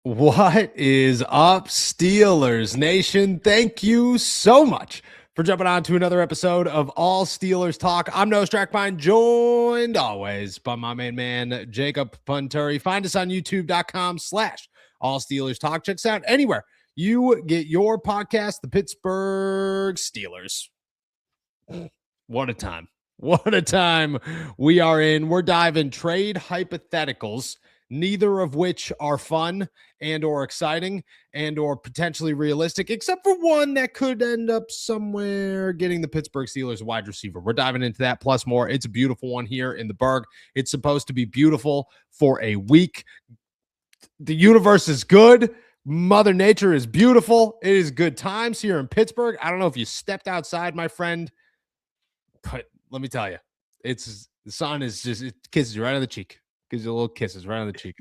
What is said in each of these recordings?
What is up, Steelers Nation? Thank you so much for jumping on to another episode of All Steelers Talk. I'm Noah Strackpine, joined always by my main man, Jacob Punturi. Find us on youtube.com/All Steelers Talk. Check us out anywhere you get your podcast, the Pittsburgh Steelers. What a time. What a time we are in. We're diving trade hypotheticals, neither of which are fun and or exciting and or potentially realistic, except for one that could end up somewhere getting the Pittsburgh Steelers wide receiver. We're diving into that plus more. It's a beautiful one here in the Berg. It's supposed to be beautiful for a week. The universe is good. Mother Nature is beautiful. It is good times here in Pittsburgh. I don't know if you stepped outside, my friend, but let me tell you, the sun is just, it kisses you right on the cheek. Gives you little kisses right on the cheek.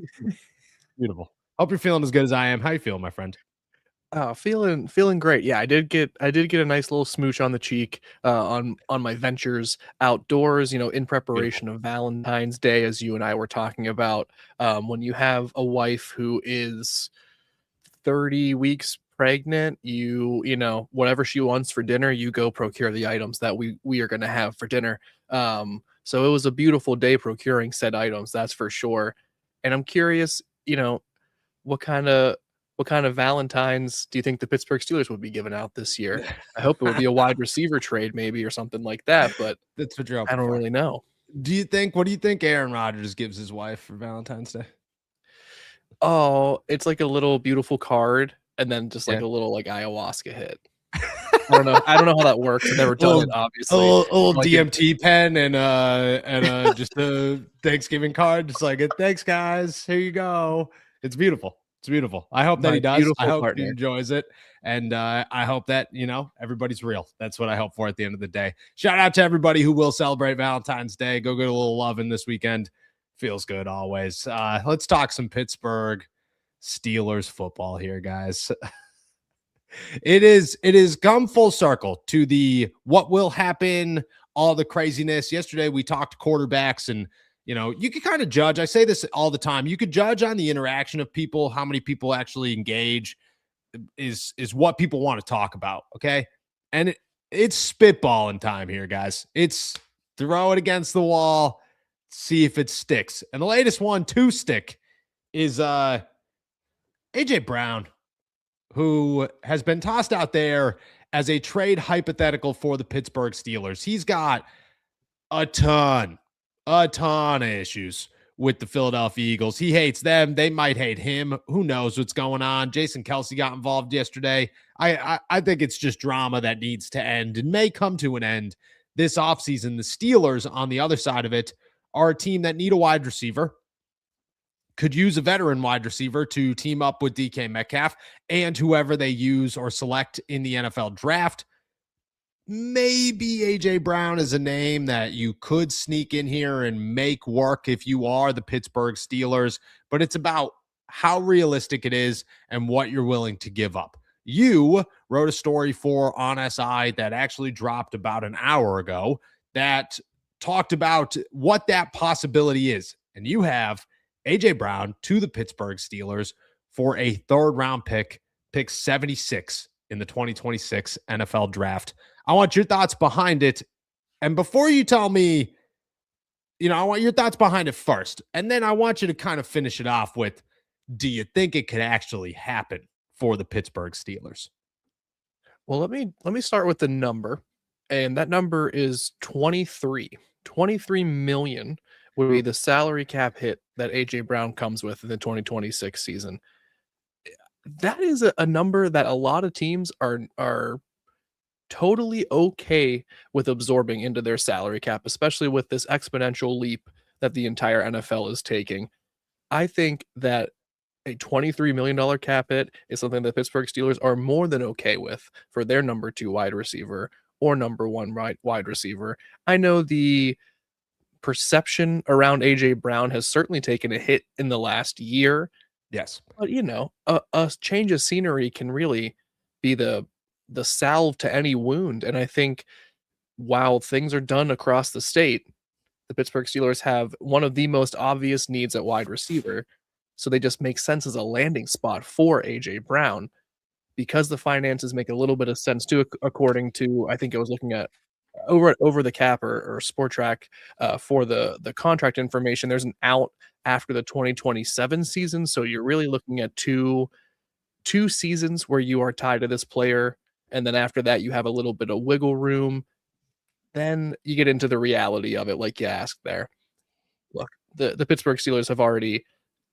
Beautiful. Hope you're feeling as good as I am. How you feeling, my friend? Feeling great. Yeah, I did get a nice little smooch on the cheek on my ventures outdoors, in preparation of Valentine's Day, as you and I were talking about. When you have a wife who is 30 weeks pregnant, you whatever she wants for dinner, you go procure the items that we are going to have for dinner. So it was a beautiful day procuring said items, that's for sure. And I'm curious, what kind of Valentines do you think the Pittsburgh Steelers would be giving out this year? I hope it would be a wide receiver trade, maybe, or something like that, but that's what you're I don't really know. What do you think Aaron Rodgers gives his wife for Valentine's Day? Oh, it's like a little beautiful card and then just like a little like ayahuasca hit. I don't know how that works. I've never done it, obviously. A little like DMT pen and just a Thanksgiving card. Just like, thanks, guys. Here you go. It's beautiful. It's beautiful. I hope that he does. I hope he enjoys it. And I hope that, everybody's real. That's what I hope for at the end of the day. Shout out to everybody who will celebrate Valentine's Day. Go get a little loving this weekend. Feels good always. Let's talk some Pittsburgh Steelers football here, guys. It is come full circle to the what will happen, all the craziness. Yesterday we talked quarterbacks, and you can kind of judge. I say this all the time. You could judge on the interaction of people, how many people actually engage is what people want to talk about. Okay. And it's spitballing time here, guys. It's throw it against the wall, see if it sticks. And the latest one to stick is AJ Brown, who has been tossed out there as a trade hypothetical for the Pittsburgh Steelers. He's got a ton of issues with the Philadelphia Eagles. He hates them. They might hate him. Who knows what's going on? Jason Kelce got involved yesterday. I think it's just drama that needs to end and may come to an end this offseason. The Steelers, on the other side of it, are a team that need a wide receiver, could use a veteran wide receiver to team up with DK Metcalf and whoever they use or select in the NFL draft. Maybe AJ Brown is a name that you could sneak in here and make work if you are the Pittsburgh Steelers, but it's about how realistic it is and what you're willing to give up. You wrote a story for On SI that actually dropped about an hour ago that talked about what that possibility is. And you have AJ Brown to the Pittsburgh Steelers for a third-round pick 76 in the 2026 NFL Draft. I want your thoughts behind it. And before you tell me, I want your thoughts behind it first. And then I want you to kind of finish it off with, do you think it could actually happen for the Pittsburgh Steelers? Well, let me start with the number. And that number is 23. 23 million would be the salary cap hit that AJ Brown comes with in the 2026 season. That is a number that a lot of teams are totally okay with absorbing into their salary cap, especially with this exponential leap that the entire NFL is taking. I think that a $23 million cap hit is something that Pittsburgh Steelers are more than okay with for their number 2 wide receiver or number 1 wide receiver. I know the perception around AJ Brown has certainly taken a hit in the last year. Yes. But a change of scenery can really be the salve to any wound. And I think while things are done across the state, the Pittsburgh Steelers have one of the most obvious needs at wide receiver. So they just make sense as a landing spot for AJ Brown because the finances make a little bit of sense too, according to, I think I was looking at over the cap or Sport Track for the contract information. There's an out after the 2027 season, so you're really looking at two seasons where you are tied to this player, and then after that you have a little bit of wiggle room. Then you get into the reality of it, like you asked there. Look, the Pittsburgh Steelers have already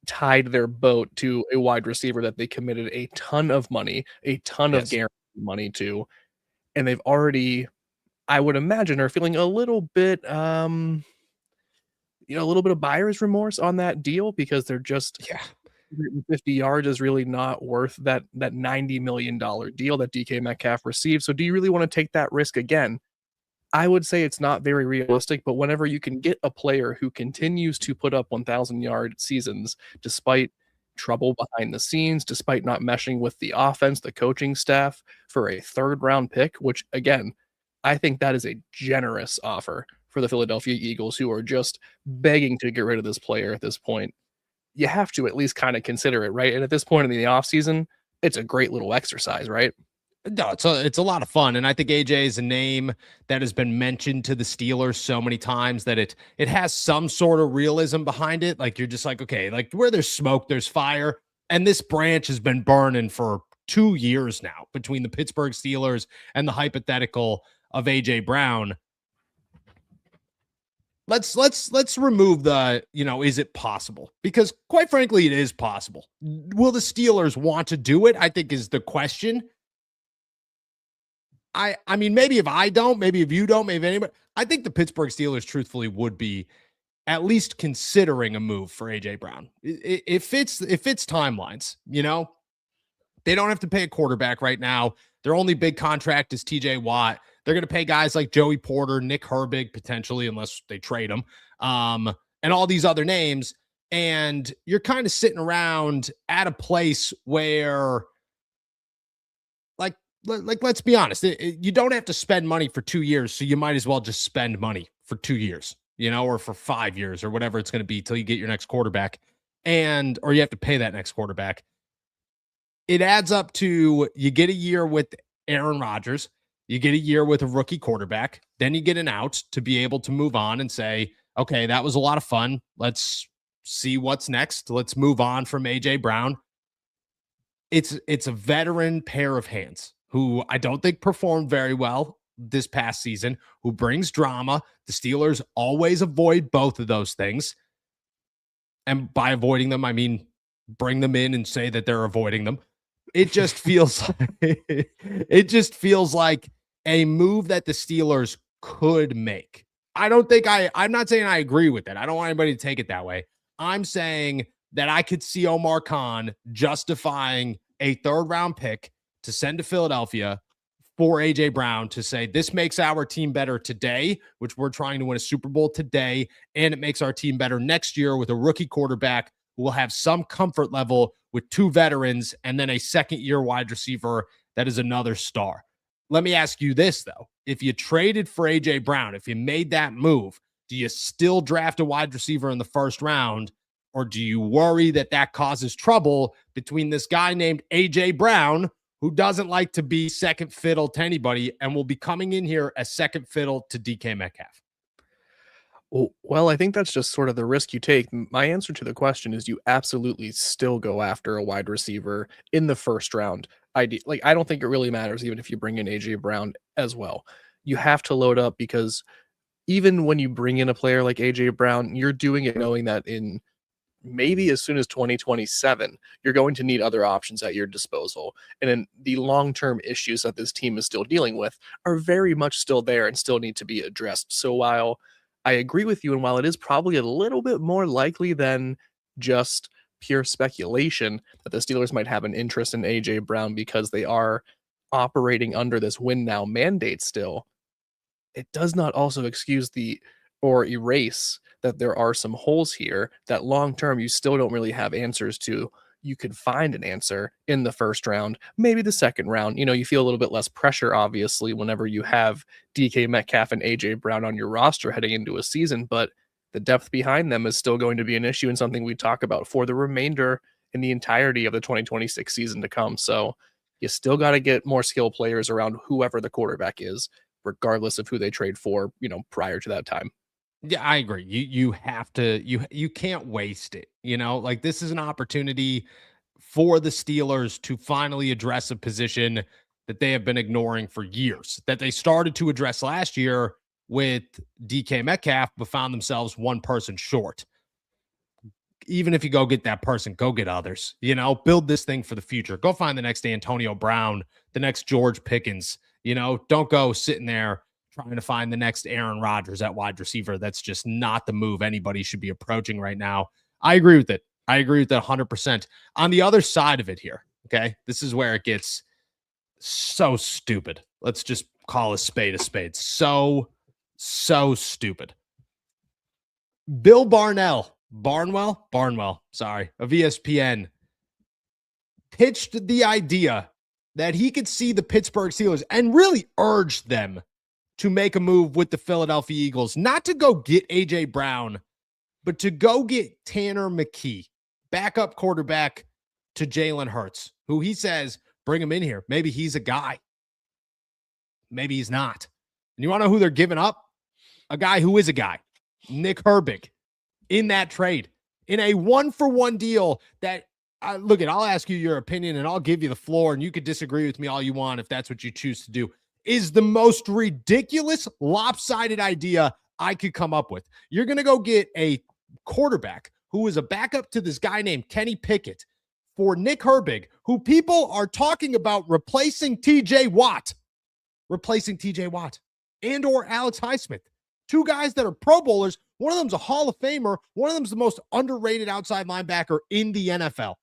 tied their boat to a wide receiver that they committed a ton of money, a ton of guaranteed money to, and they've already, I would imagine, are feeling a little bit, a little bit of buyer's remorse on that deal because they're just 150 yards is really not worth that $90 million deal that DK Metcalf received. So do you really want to take that risk again? I would say it's not very realistic, but whenever you can get a player who continues to put up 1,000-yard seasons despite trouble behind the scenes, despite not meshing with the offense, the coaching staff, for a third-round pick, which, again, I think that is a generous offer for the Philadelphia Eagles, who are just begging to get rid of this player at this point. You have to at least kind of consider it, right? And at this point in the offseason, it's a great little exercise, right? No, it's a lot of fun, and I think AJ is a name that has been mentioned to the Steelers so many times that it has some sort of realism behind it. Like, you're just like, okay, like where there's smoke, there's fire, and this branch has been burning for 2 years now between the Pittsburgh Steelers and the hypothetical of AJ Brown. Let's remove the, is it possible? Because quite frankly, it is possible. Will the Steelers want to do it? I think is the question. I mean, maybe if I don't, maybe if you don't, maybe anybody, I think the Pittsburgh Steelers truthfully would be at least considering a move for AJ Brown. It fits timelines, they don't have to pay a quarterback right now. Their only big contract is TJ Watt. They're going to pay guys like Joey Porter, Nick Herbig, potentially, unless they trade him, and all these other names. And you're kind of sitting around at a place where, like, let's be honest, you don't have to spend money for 2 years, so you might as well just spend money for 2 years, or for 5 years or whatever it's going to be till you get your next quarterback, or you have to pay that next quarterback. It adds up to, you get a year with Aaron Rodgers, you get a year with a rookie quarterback, then you get an out to be able to move on and say, okay, that was a lot of fun. Let's see what's next. Let's move on from AJ Brown. It's a veteran pair of hands who I don't think performed very well this past season, who brings drama. The Steelers always avoid both of those things. And by avoiding them, I mean bring them in and say that they're avoiding them. It just feels like a move that the Steelers could make. I'm not saying I agree with it. I don't want anybody to take it that way. I'm saying that I could see Omar Khan justifying a third-round pick to send to Philadelphia for AJ Brown to say, this makes our team better today, which we're trying to win a Super Bowl today, and it makes our team better next year with a rookie quarterback who will have some comfort level with 2 veterans and then a second-year wide receiver that is another star. Let me ask you this, though. If you traded for AJ Brown, if you made that move, do you still draft a wide receiver in the first round, or do you worry that causes trouble between this guy named AJ Brown, who doesn't like to be second fiddle to anybody and will be coming in here as second fiddle to DK Metcalf? Well, I think that's just sort of the risk you take. My answer to the question is you absolutely still go after a wide receiver in the first round. I don't think it really matters even if you bring in AJ Brown as well. You have to load up, because even when you bring in a player like AJ Brown, you're doing it knowing that in maybe as soon as 2027, you're going to need other options at your disposal. And then the long-term issues that this team is still dealing with are very much still there and still need to be addressed. So while I agree with you, and while it is probably a little bit more likely than just pure speculation that the Steelers might have an interest in AJ Brown because they are operating under this win now mandate still, it does not also excuse or erase that there are some holes here that long term you still don't really have answers to. You could find an answer in the first round, maybe the second round. You feel a little bit less pressure, obviously, whenever you have DK Metcalf and AJ Brown on your roster heading into a season. But the depth behind them is still going to be an issue and something we talk about for the remainder in the entirety of the 2026 season to come. So you still got to get more skill players around whoever the quarterback is, regardless of who they trade for, prior to that time. Yeah, I agree. You have to, you can't waste it. Like, this is an opportunity for the Steelers to finally address a position that they have been ignoring for years, that they started to address last year with DK Metcalf, but found themselves one person short. Even if you go get that person, go get others, build this thing for the future. Go find the next Antonio Brown, the next George Pickens, don't go sitting there trying to find the next Aaron Rodgers at wide receiver. That's just not the move anybody should be approaching right now. I agree with it. I agree with that 100%. On the other side of it here, okay, this is where it gets so stupid. Let's just call a spade a spade. So stupid. Bill Barnwell, sorry, of ESPN, pitched the idea that he could see the Pittsburgh Steelers and really urged them to make a move with the Philadelphia Eagles, not to go get A.J. Brown, but to go get Tanner McKee, backup quarterback to Jalen Hurts, who he says, bring him in here. Maybe he's a guy. Maybe he's not. And you want to know who they're giving up? A guy who is a guy, Nick Herbig, in that trade, in a 1-for-1 deal that, I'll ask you your opinion and I'll give you the floor, and you could disagree with me all you want if that's what you choose to do, is the most ridiculous, lopsided idea I could come up with. You're going to go get a quarterback who is a backup to this guy named Kenny Pickett for Nick Herbig, who people are talking about replacing TJ Watt and or Alex Highsmith. Two guys that are Pro Bowlers. One of them's a Hall of Famer. One of them's the most underrated outside linebacker in the NFL.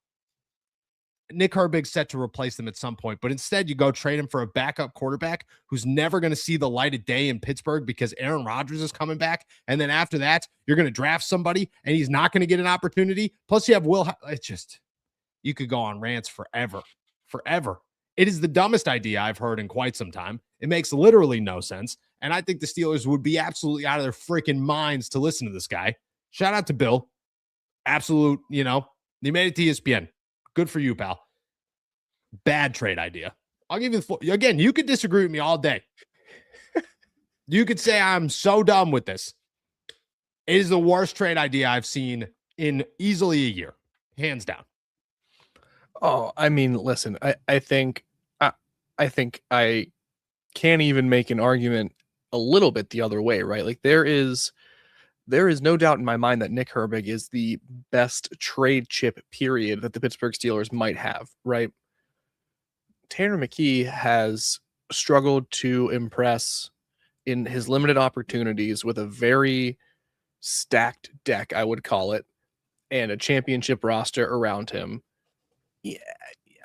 Nick Herbig's set to replace them at some point, but instead you go trade him for a backup quarterback who's never going to see the light of day in Pittsburgh because Aaron Rodgers is coming back. And then after that, you're going to draft somebody and he's not going to get an opportunity. Plus you have you could go on rants forever. It is the dumbest idea I've heard in quite some time. It makes literally no sense. And I think the Steelers would be absolutely out of their freaking minds to listen to this guy. Shout out to Bill. Absolute, you made it to ESPN. Good for you, pal. Bad trade idea. I'll give you the floor. Again, you could disagree with me all day. You could say I'm so dumb with this. It is the worst trade idea I've seen in easily a year. Hands down. Oh, I mean, listen, I think I can't even make an argument a little bit the other way, right? Like there is no doubt in my mind that Nick Herbig is the best trade chip period that the Pittsburgh Steelers might have, right? Tanner McKee has struggled to impress in his limited opportunities with a very stacked deck, I would call it, and a championship roster around him. Yeah,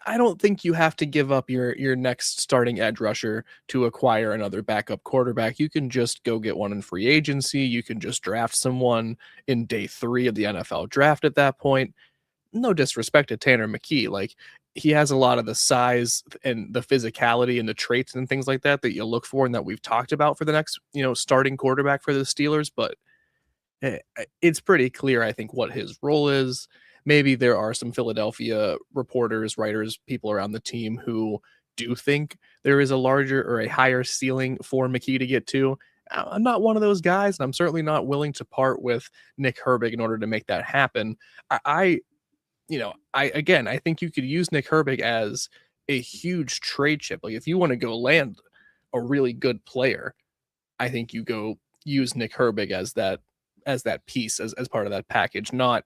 I don't think you have to give up your next starting edge rusher to acquire another backup quarterback. You can just go get one in free agency. You can just draft someone in day 3 of the NFL draft at that point. No disrespect to Tanner McKee. Like, he has a lot of the size and the physicality and the traits and things like that you look for and that we've talked about for the next, starting quarterback for the Steelers. But it's pretty clear, I think, what his role is. Maybe there are some Philadelphia reporters, writers, people around the team who do think there is a larger or a higher ceiling for McKee to get to. I'm not one of those guys, and I'm certainly not willing to part with Nick Herbig in order to make that happen. I think you could use Nick Herbig as a huge trade chip. Like, if you want to go land a really good player, I think you go use Nick Herbig as that piece, as part of that package, not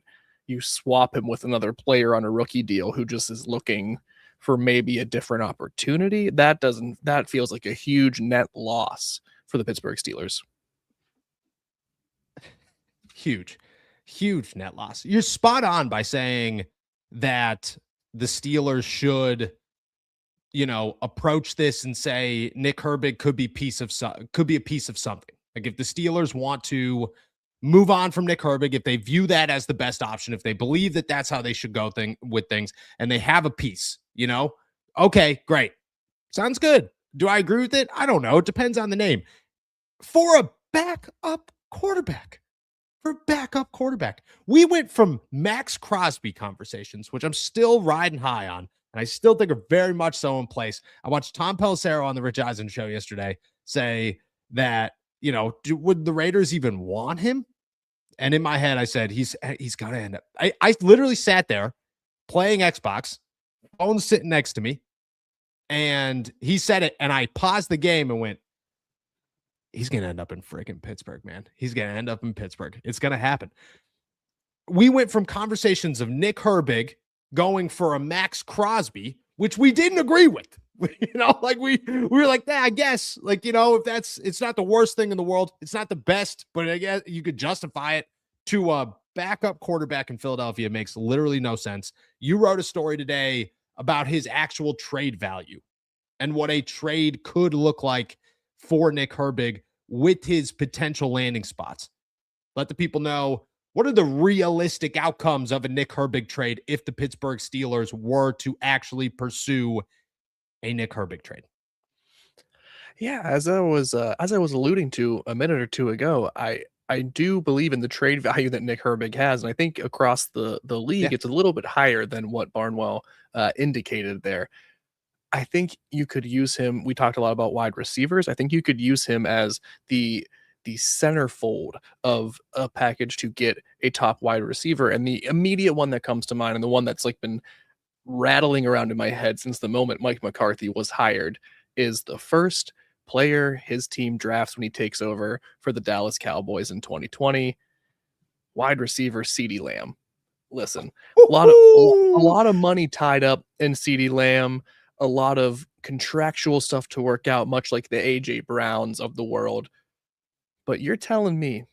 you swap him with another player on a rookie deal who just is looking for maybe a different opportunity. That feels like a huge net loss for the Pittsburgh Steelers. Huge net loss. You're spot on by saying that the Steelers should, approach this and say Nick Herbig could be a piece of something. Like, if the Steelers want to move on from Nick Herbig, if they view that as the best option, if they believe that that's how they should go with things, and they have a piece, okay, great. Sounds good. Do I agree with it? I don't know. It depends on the name. For a backup quarterback for backup quarterback. We went from Max Crosby conversations, which I'm still riding high on, and I still think are very much so in place. I watched Tom Pelissero on the Rich Eisen show yesterday say that, would the Raiders even want him? And in my head, I said, he's got to end up. I literally sat there playing Xbox, phone sitting next to me, and he said it, and I paused the game and went, he's going to end up in freaking Pittsburgh, man. He's going to end up in Pittsburgh. It's going to happen. We went from conversations of Nick Herbig going for a Max Crosby, which we didn't agree with. We were like, I guess, if it's not the worst thing in the world, it's not the best, but I guess you could justify it, to a backup quarterback in Philadelphia makes literally no sense. You wrote a story today about his actual trade value and what a trade could look like for Nick Herbig with his potential landing spots. Let the people know, what are the realistic outcomes of a Nick Herbig trade if the Pittsburgh Steelers were to actually pursue a Nick Herbig trade? Yeah, as I was alluding to a minute or two ago, I do believe in the trade value that Nick Herbig has, and I think across the league, it's a little bit higher than what Barnwell indicated there. I think you could use him. We talked a lot about wide receivers. I think you could use him as the centerfold of a package to get a top wide receiver. And the immediate one that comes to mind, and the one that's been rattling around in my head since the moment Mike McCarthy was hired, is the first player his team drafts when he takes over for the Dallas Cowboys in 2020, wide receiver CeeDee Lamb. Listen, a lot of money tied up in CeeDee Lamb, a lot of contractual stuff to work out, much like the AJ Browns of the world. But you're telling me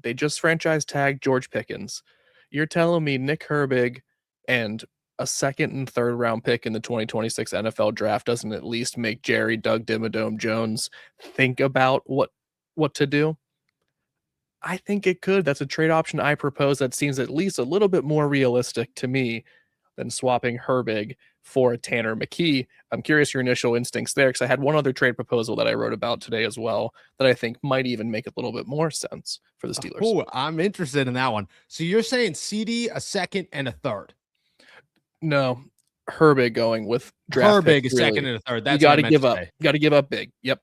they just franchise tagged George Pickens. You're telling me Nick Herbig and a second and third round pick in the 2026 NFL draft doesn't at least make Jerry Doug Dimmadome Jones think about what to do? I think it could. That's a trade option I propose that seems at least a little bit more realistic to me than swapping Herbig for a Tanner McKee. I'm curious your initial instincts there, because I had one other trade proposal that I wrote about today as well that I think might even make a little bit more sense for the Steelers. Oh, I'm interested in that one. So you're saying CD, a second, and a third? No, Herbig going with draft Herbig, pick, a second and a third. That's you got to give up. You got to give up big. Yep.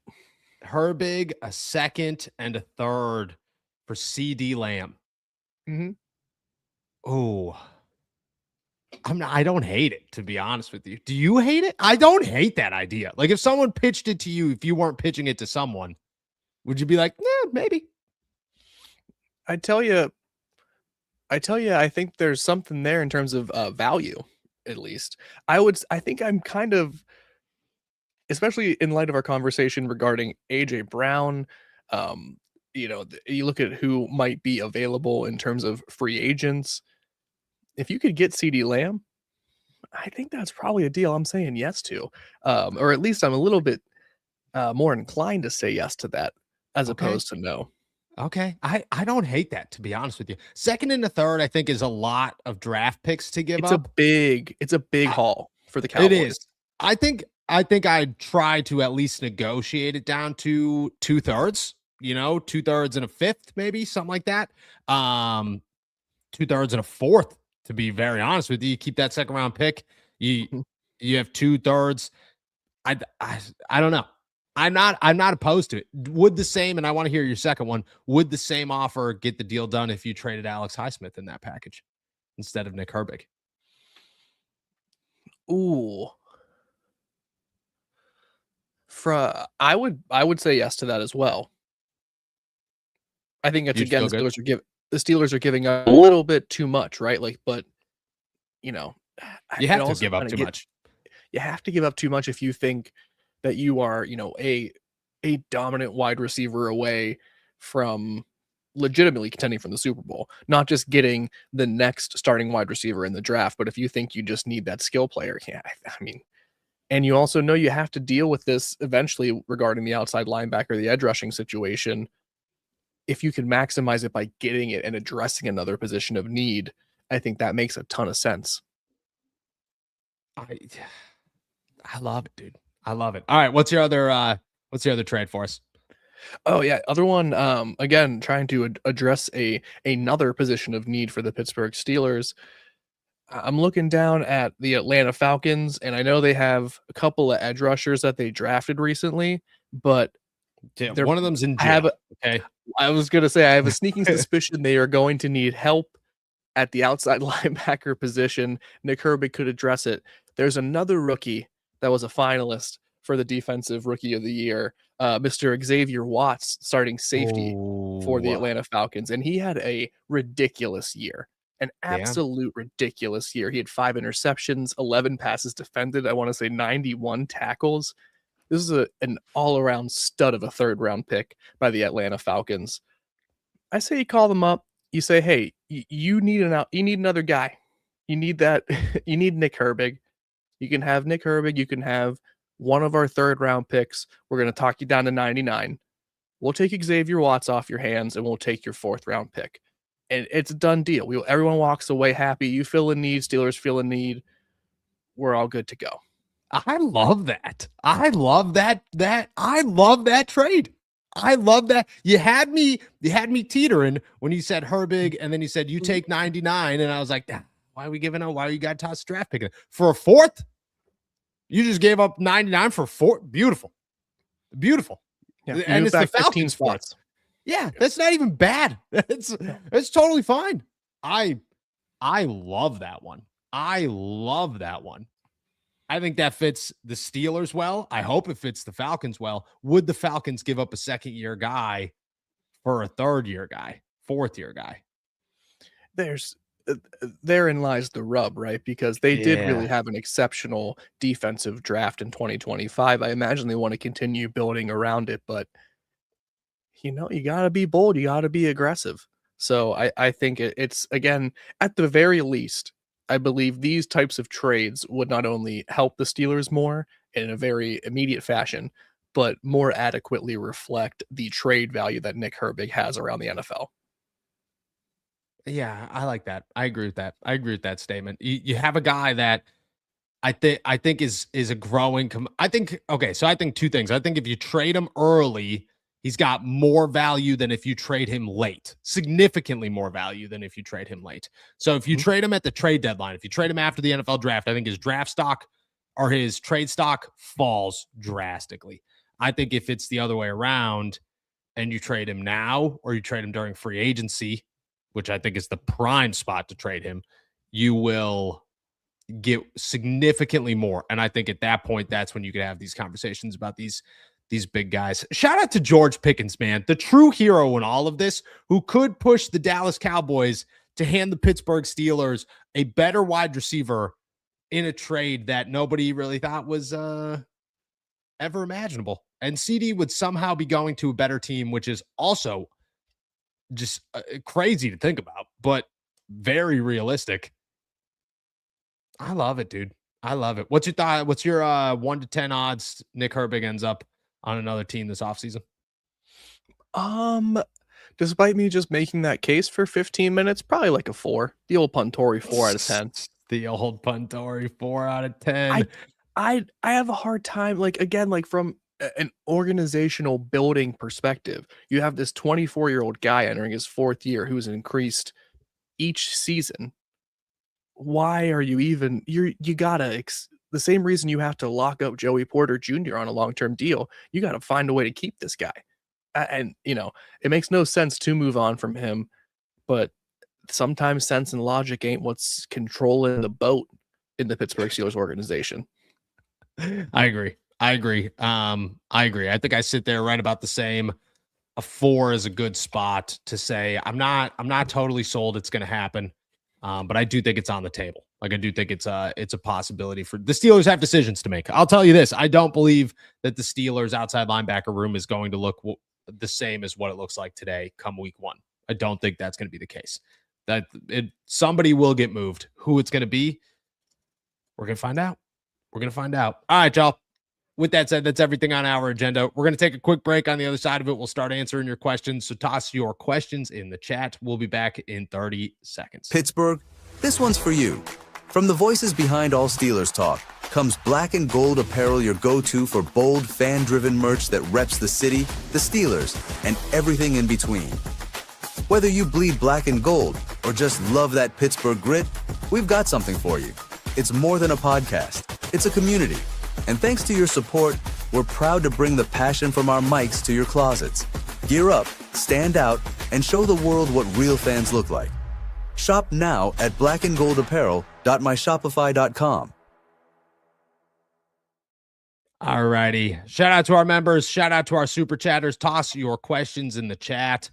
Herbig, a second and a third for CeeDee Lamb. Mm-hmm. Oh, I don't hate it, to be honest with you. Do you hate it? I don't hate that idea. Like, if someone pitched it to you, if you weren't pitching it to someone, would you be like, nah, maybe? I tell you, I think there's something there in terms of value, at least. I think I'm kind of, especially in light of our conversation regarding AJ Brown, you look at who might be available in terms of free agents. If you could get CeeDee Lamb, I think that's probably a deal I'm saying yes to, or at least I'm a little bit more inclined to say yes to that as opposed to no. Okay. I don't hate that, to be honest with you. Second and a third, I think, is a lot of draft picks to give up. It's a big haul for the Cowboys. It is. I think I'd try to at least negotiate it down to 2/3, 2/3 and a fifth, maybe something like that. 2/3 and a fourth, to be very honest with you. You keep that second round pick. You have 2/3. I don't know. I'm not opposed to it. Would the same, and I want to hear your second one, would the same offer get the deal done if you traded Alex Highsmith in that package instead of Nick Herbig? Ooh. I would say yes to that as well. I think it's, again, the Steelers are giving up a little bit too much, right? But you have to give up too much. You have to give up too much if you think that you are, a dominant wide receiver away from legitimately contending for the Super Bowl, not just getting the next starting wide receiver in the draft. But if you think you just need that skill player, and you also know you have to deal with this eventually regarding the outside linebacker, the edge rushing situation. If you can maximize it by getting it and addressing another position of need, I think that makes a ton of sense. I love it, dude. I love it. All right, what's your other trade for us? Oh yeah, other one. Again, trying to address another position of need for the Pittsburgh Steelers. I'm looking down at the Atlanta Falcons, and I know they have a couple of edge rushers that they drafted recently, but one of them's in jail. Okay, I was gonna say I have a sneaking suspicion they are going to need help at the outside linebacker position. Nick Herbig could address it. There's another rookie that was a finalist for the Defensive Rookie of the Year, Mr. Xavier Watts, starting safety for the Atlanta Falcons, and he had a ridiculous year. An absolute ridiculous year. He had 5 interceptions, 11 passes defended. I want to say 91 tackles. This is an all-around stud of a third-round pick by the Atlanta Falcons. I say you call them up. You say, hey, you need another guy. You need that. You need Nick Herbig. You can have Nick Herbig. You can have one of our third-round picks. We're going to talk you down to 99. We'll take Xavier Watts off your hands, and we'll take your 4th-round pick. And it's a done deal. Everyone walks away happy. You feel a need. Steelers feel a need. We're all good to go. I love that. I love that. I love that trade. I love that. You had me teetering when you said Herbig, and then you said you take 99, and I was like, why are we giving up? Why you got toss draft picking for a 4th? You just gave up 99 for 4. Beautiful. Yeah, and it's the Falcons spots. Yeah, that's not even bad. It's totally fine. I love that one. I think that fits the Steelers well. I hope it fits the Falcons well. Would the Falcons give up a 2nd-year guy for a 3rd-year guy, 4th-year guy? Therein lies the rub, right? Because they did really have an exceptional defensive draft in 2025. I imagine they want to continue building around it, but you got to be bold. You got to be aggressive. So I think it's, again, at the very least, I believe these types of trades would not only help the Steelers more in a very immediate fashion, but more adequately reflect the trade value that Nick Herbig has around the NFL. Yeah, I like that. I agree with that. I agree with that statement. You have a guy that I think is a growing. I think 2 things. I think if you trade him early, he's got more value than if you trade him late, significantly more value than if you trade him late. So if you trade him at the trade deadline, if you trade him after the NFL draft, I think his draft stock or his trade stock falls drastically. I think if it's the other way around and you trade him now or you trade him during free agency, which I think is the prime spot to trade him, you will get significantly more. And I think at that point, that's when you could have these conversations about these big guys. Shout out to George Pickens, man, the true hero in all of this, who could push the Dallas Cowboys to hand the Pittsburgh Steelers a better wide receiver in a trade that nobody really thought was ever imaginable. And CeeDee would somehow be going to a better team, which is also just crazy to think about, but very realistic. I love it, dude. I love it. What's your thought? What's your 1 to 10 odds Nick Herbig ends up on another team this offseason? Despite me just making that case for 15 minutes, probably like a 4. The old Puntori 4 out of 10. The old Puntori 4 out of 10. I have a hard time, from an organizational building perspective. You have this 24-year-old guy entering his 4th year who's increased each season. Why are you even you gotta the same reason you have to lock up Joey Porter Jr. on a long-term deal, you got to find a way to keep this guy. And it makes no sense to move on from him, but sometimes sense and logic ain't what's controlling the boat in the Pittsburgh Steelers organization. I agree. I think I sit there right about the same. A 4 is a good spot to say I'm not totally sold it's going to happen. But I do think it's on the table. I do think it's a possibility for the Steelers have decisions to make. I'll tell you this. I don't believe that the Steelers outside linebacker room is going to look the same as what it looks like today come week 1. I don't think that's going to be the case. Somebody will get moved. Who it's going to be, we're going to find out. All right, y'all. With that said, that's everything on our agenda. We're going to take a quick break. On the other side of it, we'll start answering your questions. So toss your questions in the chat. We'll be back in 30 seconds. Pittsburgh, this one's for you. From the voices behind all Steelers talk comes black and gold apparel, your go-to for bold, fan-driven merch that reps the city, the Steelers, and everything in between. Whether you bleed black and gold or just love that Pittsburgh grit, we've got something for you. It's more than a podcast. It's a community. And thanks to your support, we're proud to bring the passion from our mics to your closets. Gear up, stand out, and show the world what real fans look like. Shop now at blackandgoldapparel.myshopify.com. All righty. Shout out to our members. Shout out to our super chatters. Toss your questions in the chat.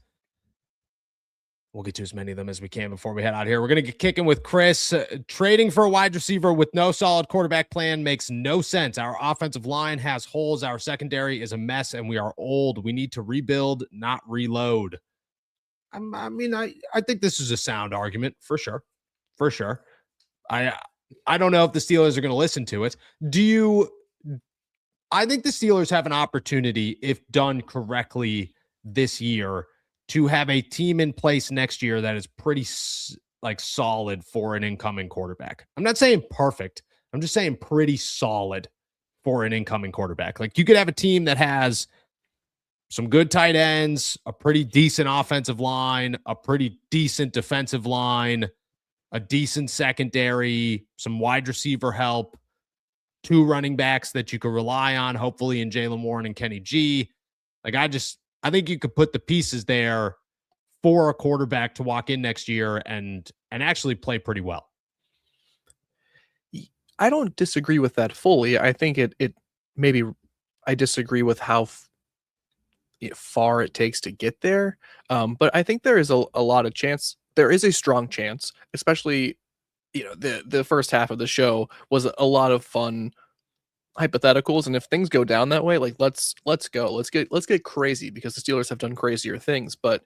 We'll get to as many of them as we can before we head out here. We're going to get kicking with Chris. Trading for a wide receiver with no solid quarterback plan makes no sense. Our offensive line has holes. Our secondary is a mess, and we are old. We need to rebuild, not reload. I think this is a sound argument for sure. For sure. I don't know if the Steelers are going to listen to it. I think the Steelers have an opportunity, if done correctly this year, to have a team in place next year that is pretty solid for an incoming quarterback. I'm not saying perfect. I'm just saying pretty solid for an incoming quarterback. Like, you could have a team that has some good tight ends, a pretty decent offensive line, a pretty decent defensive line, a decent secondary, some wide receiver help, 2 running backs that you could rely on, hopefully in Jaylen Warren and Kenny G. I think you could put the pieces there for a quarterback to walk in next year and actually play pretty well. I don't disagree with that fully. I think it maybe I disagree with how far it takes to get there. But I think there is a lot of chance. There is a strong chance, especially, the first half of the show was a lot of fun hypotheticals, and if things go down that way, like let's go, let's get crazy, because the Steelers have done crazier things. But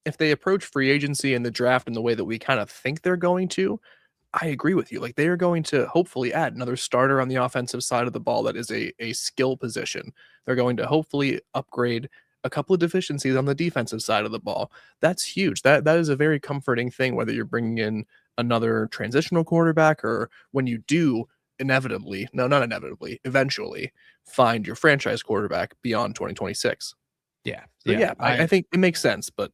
if they approach free agency and the draft in the way that we kind of think they're going to, I agree with you. Like, they are going to hopefully add another starter on the offensive side of the ball that is a skill position. They're going to hopefully upgrade a couple of deficiencies on the defensive side of the ball. That's huge. That is a very comforting thing, whether you're bringing in another transitional quarterback or when you do eventually find your franchise quarterback beyond 2026. Yeah. I think it makes sense, but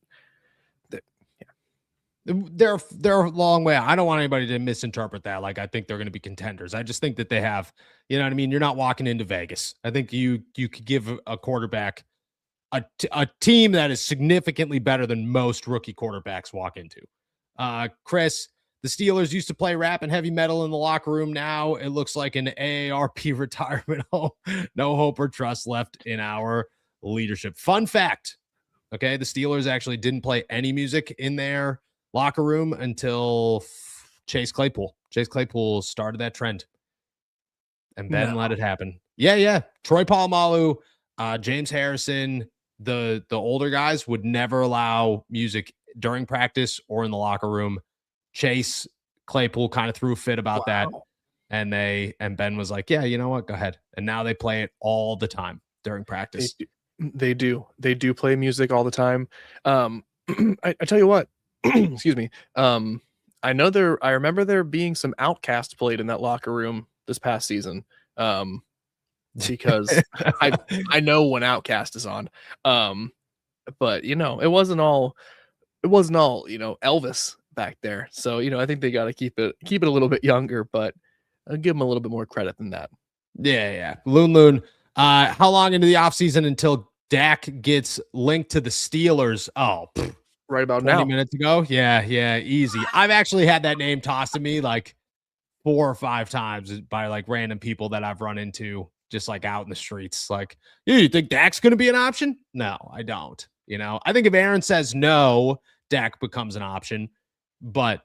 they're a long way. I don't want anybody to misinterpret that. Like, I think they're going to be contenders. I just think that they have, you know what I mean? You're not walking into Vegas. I think you could give a quarterback a team that is significantly better than most rookie quarterbacks walk into. Chris, the Steelers used to play rap and heavy metal in the locker room. Now it looks like an AARP retirement home. No hope or trust left in our leadership. Fun fact. Okay. The Steelers actually didn't play any music in their locker room until Chase Claypool. Chase Claypool started that trend and then let it happen. Yeah. Troy Polamalu, James Harrison, the older guys would never allow music during practice or in the locker room. Chase Claypool kind of threw a fit about that. And Ben was like, yeah, you know what? Go ahead. And now they play it all the time during practice. They do play music all the time. I tell you what, excuse me. I remember there being some Outkast played in that locker room this past season. Because I know when Outkast is on. But it wasn't all Elvis back there. So, I think they got to keep it a little bit younger, but I'll give them a little bit more credit than that. Yeah. Loon. How long into the offseason until Dak gets linked to the Steelers? Oh, right about 20 now. Minutes ago. Yeah, easy. I've actually had that name tossed to me like 4 or 5 times by like random people that I've run into just like out in the streets. Like, you think Dak's going to be an option? No, I don't. I think if Aaron says no, Dak becomes an option. But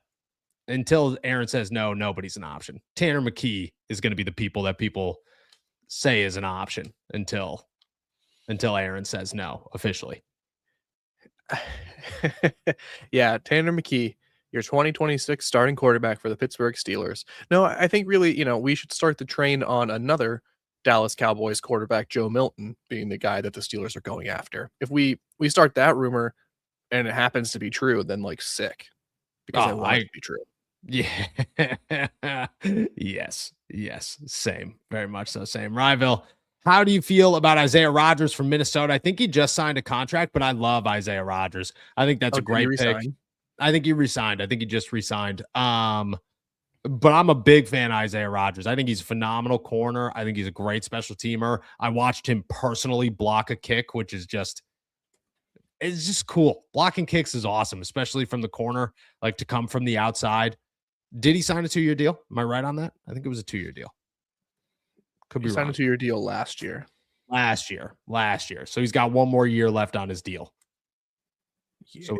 until Aaron says no, nobody's an option. Tanner McKee is going to be the people that people say is an option until Aaron says no officially. Yeah, Tanner McKee, your 2026 starting quarterback for the Pittsburgh Steelers. No, I think really, we should start the train on another Dallas Cowboys quarterback, Joe Milton, being the guy that the Steelers are going after. If we start that rumor and it happens to be true, then like sick. Because I want it to be true. Yeah. Yes. Same. Very much so. Same. Ryville, how do you feel about Isaiah Rodgers from Minnesota? I think he just signed a contract, but I love Isaiah Rodgers. I think that's a great pick. I think he resigned. I think he just resigned. But I'm a big fan of Isaiah Rodgers. I think he's a phenomenal corner. I think he's a great special teamer. I watched him personally block a kick, which is just, it's just cool. Blocking kicks is awesome, especially from the corner, like to come from the outside. Did he sign a 2-year deal? Am I right on that? I think it was a 2-year deal. Could be wrong. He signed a 2-year deal last year. Last year. So he's got one more year left on his deal. Yeah. So,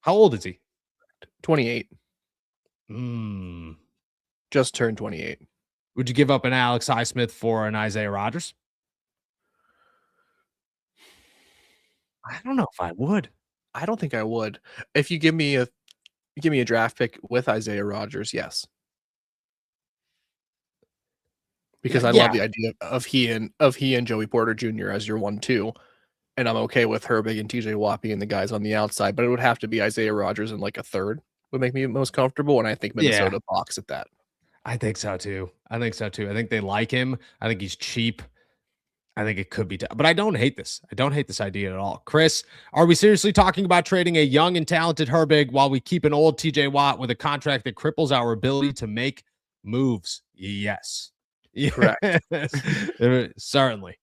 how old is he? 28. Just turned 28. Would you give up an Alex Highsmith for an Isaiah Rodgers? I don't know if I would. I don't think I would. If you give me a draft pick with Isaiah Rodgers, yes. Because I love the idea of he and Joey Porter Jr. as your 1-2. And I'm okay with Herbig and TJ Watt being the guys on the outside, but it would have to be Isaiah Rodgers in like a third would make me most comfortable. And I think Minnesota balks at that. I think so too. I think they like him. I think he's cheap. I think it could be, but I don't hate this. I don't hate this idea at all. Chris, are we seriously talking about trading a young and talented Herbig while we keep an old TJ Watt with a contract that cripples our ability to make moves? Yes. Correct. Certainly.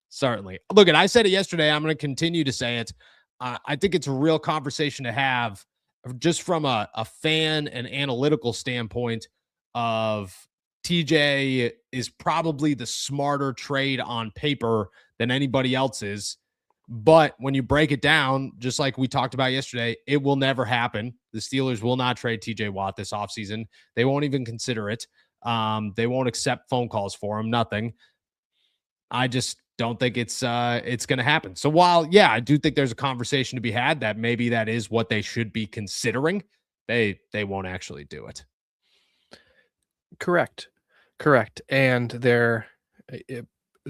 Look, I said it yesterday. I'm going to continue to say it. I think it's a real conversation to have just from a fan and analytical standpoint of TJ is probably the smarter trade on paper than anybody else is. But when you break it down, just like we talked about yesterday, it will never happen. The Steelers will not trade TJ Watt this offseason. They won't even consider it. They won't accept phone calls for him. Nothing. I just don't think it's going to happen. So while, I do think there's a conversation to be had that maybe that is what they should be considering, they won't actually do it. Correct. And there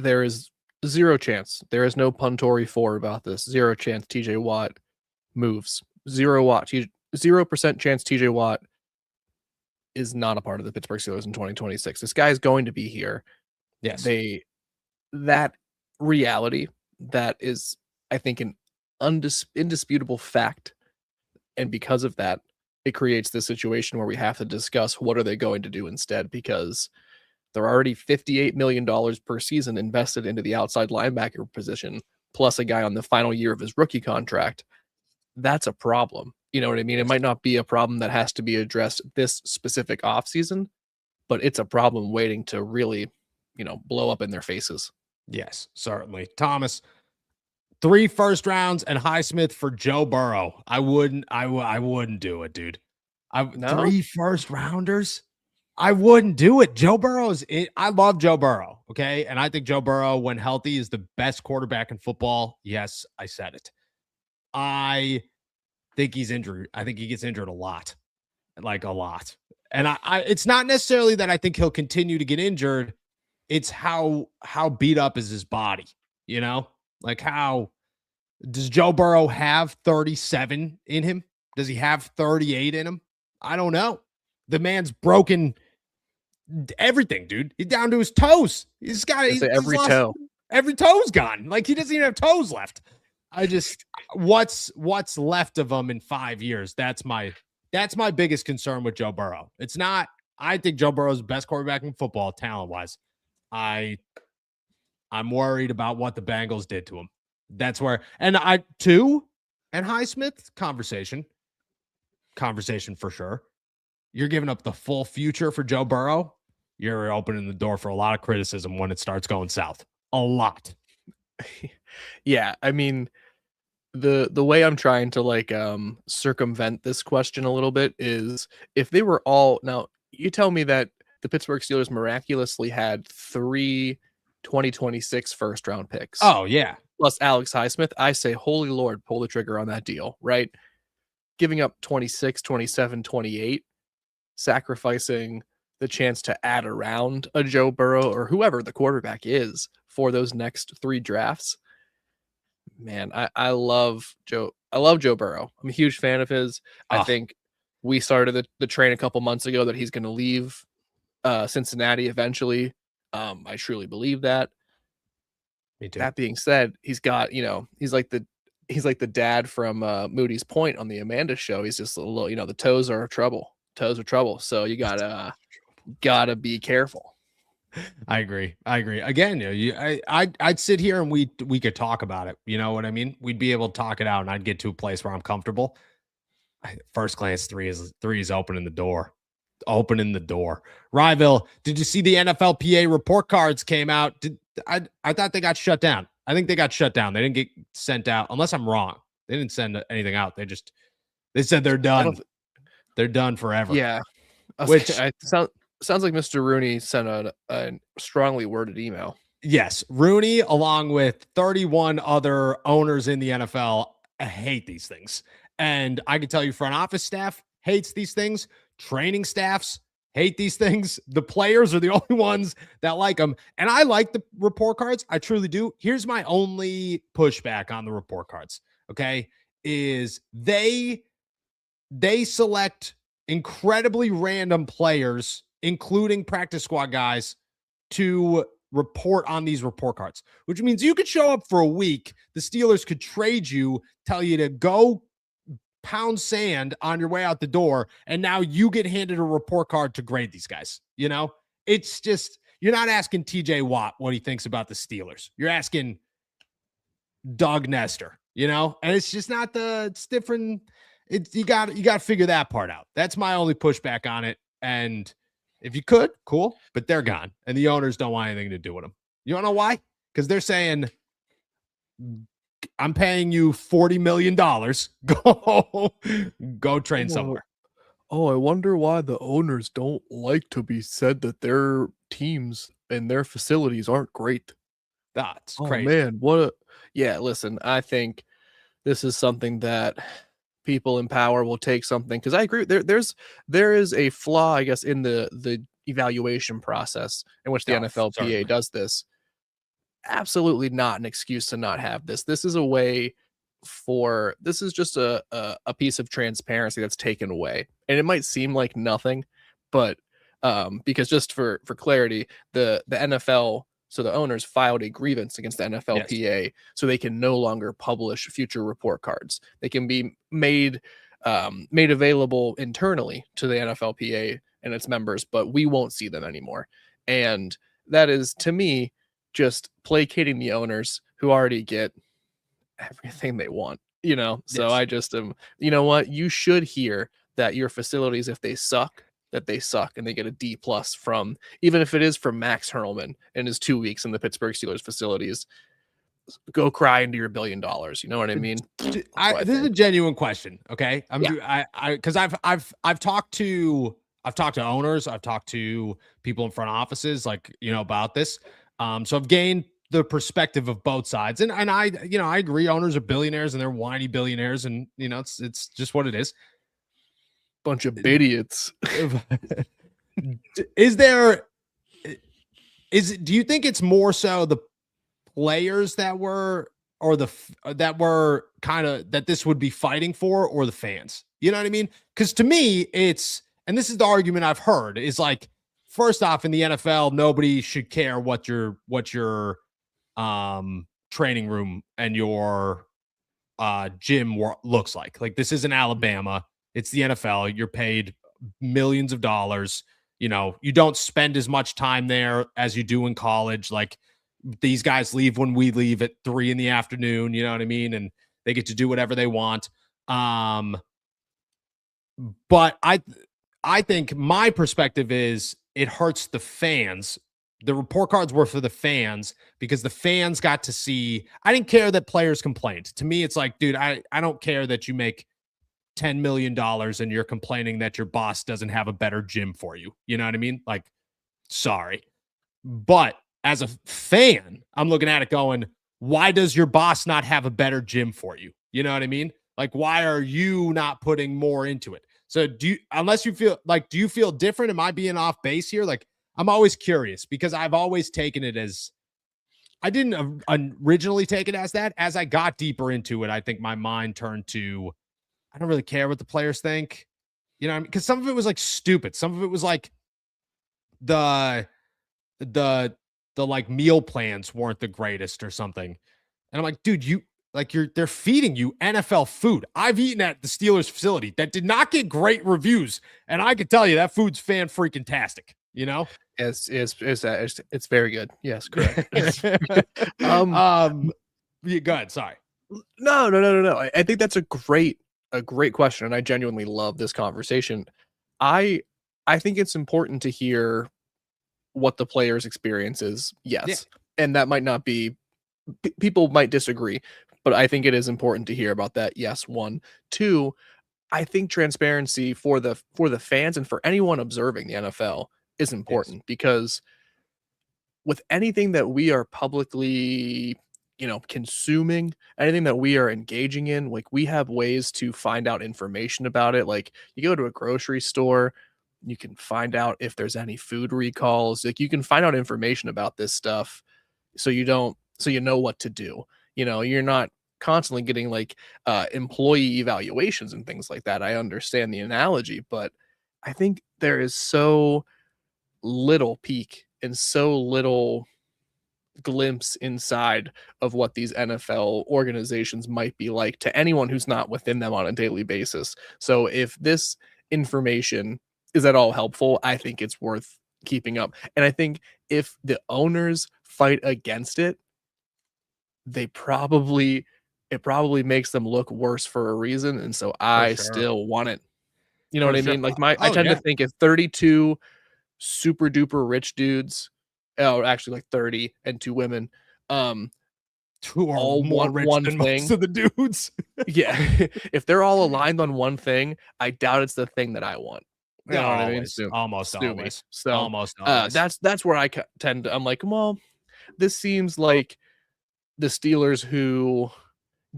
is zero chance. There is no puntory for about this. 0 chance TJ Watt moves. 0% chance TJ Watt is not a part of the Pittsburgh Steelers in 2026. This guy is going to be here. Yes. That reality, that is, I think, an indisputable fact. And because of that, it creates this situation where we have to discuss what are they going to do instead, because they're already $58 million per season invested into the outside linebacker position, plus a guy on the final year of his rookie contract. That's a problem. You know what I mean? It might not be a problem that has to be addressed this specific offseason, but it's a problem waiting to really, blow up in their faces. Yes, certainly. Thomas, 3 first rounds and Highsmith for Joe Burrow. I wouldn't do it, dude. 3 first rounders? I wouldn't do it. Joe Burrow's it. I love Joe Burrow. Okay. And I think Joe Burrow, when healthy, is the best quarterback in football. Yes, I said it. I think he's injured. I think he gets injured a lot. Like a lot. And I it's not necessarily that I think he'll continue to get injured. It's how beat up is his body, Like how does Joe Burrow have 37 in him? Does he have 38 in him? I don't know. The man's broken everything, dude. He's down to his toes. He's got every toe. Every toe's gone. Like he doesn't even have toes left. What's left of him in 5 years? That's my biggest concern with Joe Burrow. It's not. I think Joe Burrow's the best quarterback in football, talent wise. I'm worried about what the Bengals did to him. That's where, and Highsmith conversation for sure. You're giving up the full future for Joe Burrow. You're opening the door for a lot of criticism when it starts going south. A lot. Yeah, I mean, the way I'm trying to circumvent this question a little bit is if they were all, now you tell me that the Pittsburgh Steelers miraculously had 3 2026 first round picks. Oh yeah. Plus Alex Highsmith. I say, holy Lord, pull the trigger on that deal, right? Giving up 26, 27, 28, sacrificing the chance to add around a Joe Burrow or whoever the quarterback is for those next 3 drafts. Man, I love Joe. I love Joe Burrow. I'm a huge fan of his. I think we started the train a couple months ago that he's going to leave Cincinnati eventually. I truly believe that. Me too. That being said, he's got, he's like the dad from Moody's Point on the Amanda show. He's just a little, the toes are trouble. So you gotta be careful. I agree. Again, I'd sit here and we could talk about it. You know what I mean? We'd be able to talk it out, and I'd get to a place where I'm comfortable. First glance, three is opening the door. Ryville, did you see the NFLPA report cards came out? I thought they got shut down. I think they got shut down. They didn't get sent out, unless I'm wrong. They didn't send anything out. They said they're done. They're done forever. Yeah. Which sounds like Mr. Rooney sent a strongly worded email. Yes. Rooney, along with 31 other owners in the NFL, hate these things. And I can tell you, front office staff hates these things. Training staffs hate these things. The players are the only ones that like them. And I like the report cards. I truly do. Here's my only pushback on the report cards. Okay. Is they select incredibly random players, including practice squad guys, to report on these report cards, which means you could show up for a week. The Steelers could trade you, tell you to go pound sand on your way out the door, and now you get handed a report card to grade these guys. It's just, you're not asking TJ Watt what he thinks about the Steelers. You're asking Doug Nestor, and it's just not it's different. You got to figure that part out. That's my only pushback on it. And if you could, cool, but they're gone, and the owners don't want anything to do with them. You don't know why? Because they're saying, I'm paying you $40 million. Go train somewhere. Oh, I wonder why the owners don't like to be said that their teams and their facilities aren't great. That's crazy. Man, listen, I think this is something that people in power will take something, because I agree. There is a flaw, I guess, in the evaluation process in which the NFLPA does this. Absolutely not an excuse to not have this. This is just a piece of transparency that's taken away. And it might seem like nothing, but because just for clarity, the NFL, so the owners filed a grievance against the NFLPA, so they can no longer publish future report cards. They can be made available internally to the NFLPA and its members, but we won't see them anymore. And that is, to me, just placating the owners who already get everything they want, So I just am, you know what? You should hear that your facilities, if they suck, that they suck, and they get a D+ from, even if it is from Max Hurlman in his 2 weeks in the Pittsburgh Steelers facilities. Go cry into your $1 billion. You know what I mean? This is a genuine question. Okay. Because I've talked to owners, I've talked to people in front offices, about this. So I've gained the perspective of both sides, and I agree. Owners are billionaires, and they're whiny billionaires, and it's just what it is. Bunch of idiots. Do you think it's more so the players that were that this would be fighting for, or the fans? You know what I mean? Because to me, and this is the argument I've heard, is like, first off, in the NFL, nobody should care what your training room and your gym looks like. Like, this isn't Alabama. It's the NFL. You're paid millions of dollars. You don't spend as much time there as you do in college. Like, these guys leave when we leave at 3 p.m. You know what I mean? And they get to do whatever they want. But I think my perspective is, it hurts the fans. The report cards were for the fans, because the fans got to see. I didn't care that players complained. To me, it's like, dude, I don't care that you make $10 million and you're complaining that your boss doesn't have a better gym for you. You know what I mean? Like, sorry. But as a fan, I'm looking at it going, why does your boss not have a better gym for you? You know what I mean? Like, why are you not putting more into it? So do you feel different? Am I being off base here? Like, I'm always curious, because I've always taken it as, I didn't originally take it as that. As I got deeper into it, I think my mind turned to, I don't really care what the players think. You know what I mean? Because some of it was like stupid. Some of it was like the like meal plans weren't the greatest or something. And I'm like, dude, they're feeding you NFL food. I've eaten at the Steelers facility that did not get great reviews, and I can tell you that food's fan freaking tastic. You know, it's very good. Yes, correct. Yeah, go ahead. Sorry. No. I think that's a great question, and I genuinely love this conversation. I think it's important to hear what the player's experience is. Yes, yeah. And that might not be. People might disagree, but I think it is important to hear about that. Yes, 1, 2. I think transparency for the fans and for anyone observing the NFL is important, because with anything that we are publicly, consuming, anything that we are engaging in, like, we have ways to find out information about it. Like, you go to a grocery store, you can find out if there's any food recalls. Like, you can find out information about this stuff, so you know what to do. You're not constantly getting like employee evaluations and things like that. I understand the analogy, but I think there is so little peek and so little glimpse inside of what these NFL organizations might be like to anyone who's not within them on a daily basis. So if this information is at all helpful, I think it's worth keeping up. And I think if the owners fight against it, it probably makes them look worse for a reason. And so I still want it. You know what I mean? Like, I tend to think if 32 super duper rich dudes, actually like 30 and 2 women, who are all more rich than most of the dudes. Yeah. If they're all aligned on one thing, I doubt it's the thing that I want. You know what I mean? Almost always. So almost always. That's where I tend to, I'm like, well, this seems like the Steelers who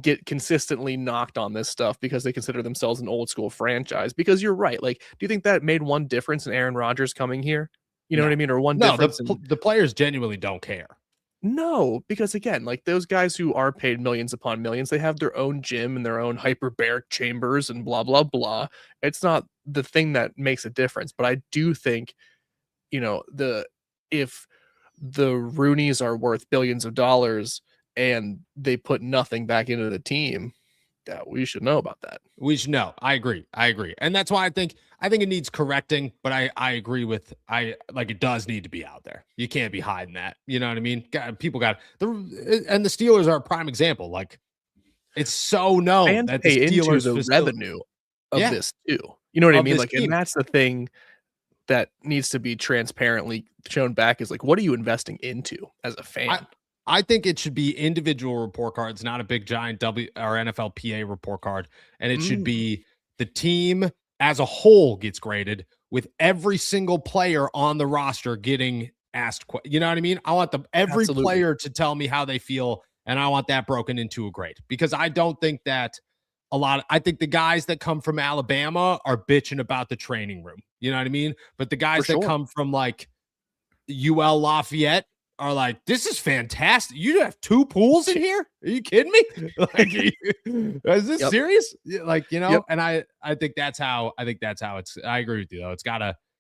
get consistently knocked on this stuff because they consider themselves an old school franchise. Because you're right. Like, do you think that made one difference in Aaron Rodgers coming here? You know what I mean? Or one difference? The players genuinely don't care. No, because again, like, those guys who are paid millions upon millions, they have their own gym and their own hyperbaric chambers and blah, blah, blah. It's not the thing that makes a difference. But I do think, if the Rooneys are worth billions of dollars and they put nothing back into the team, that we should know about that. We should know. I agree. And that's why I think it needs correcting, but I agree with, it does need to be out there. You can't be hiding that. You know what I mean? People got and the Steelers are a prime example. Like, it's so known fans that the Steelers into the revenue of this too. You know what I mean? Like, team. And that's the thing that needs to be transparently shown back, is like, what are you investing into as a fan? I think it should be individual report cards, not a big giant NFLPA report card. And it should be the team as a whole gets graded, with every single player on the roster getting asked. You know what I mean? I want every player to tell me how they feel, and I want that broken into a grade, because I don't think that I think the guys that come from Alabama are bitching about the training room. You know what I mean? But the guys that come from like UL Lafayette are like, this is fantastic. You have 2 pools in here? Are you kidding me? Like, is this serious? Like, and I think that's how it's, I agree with you though.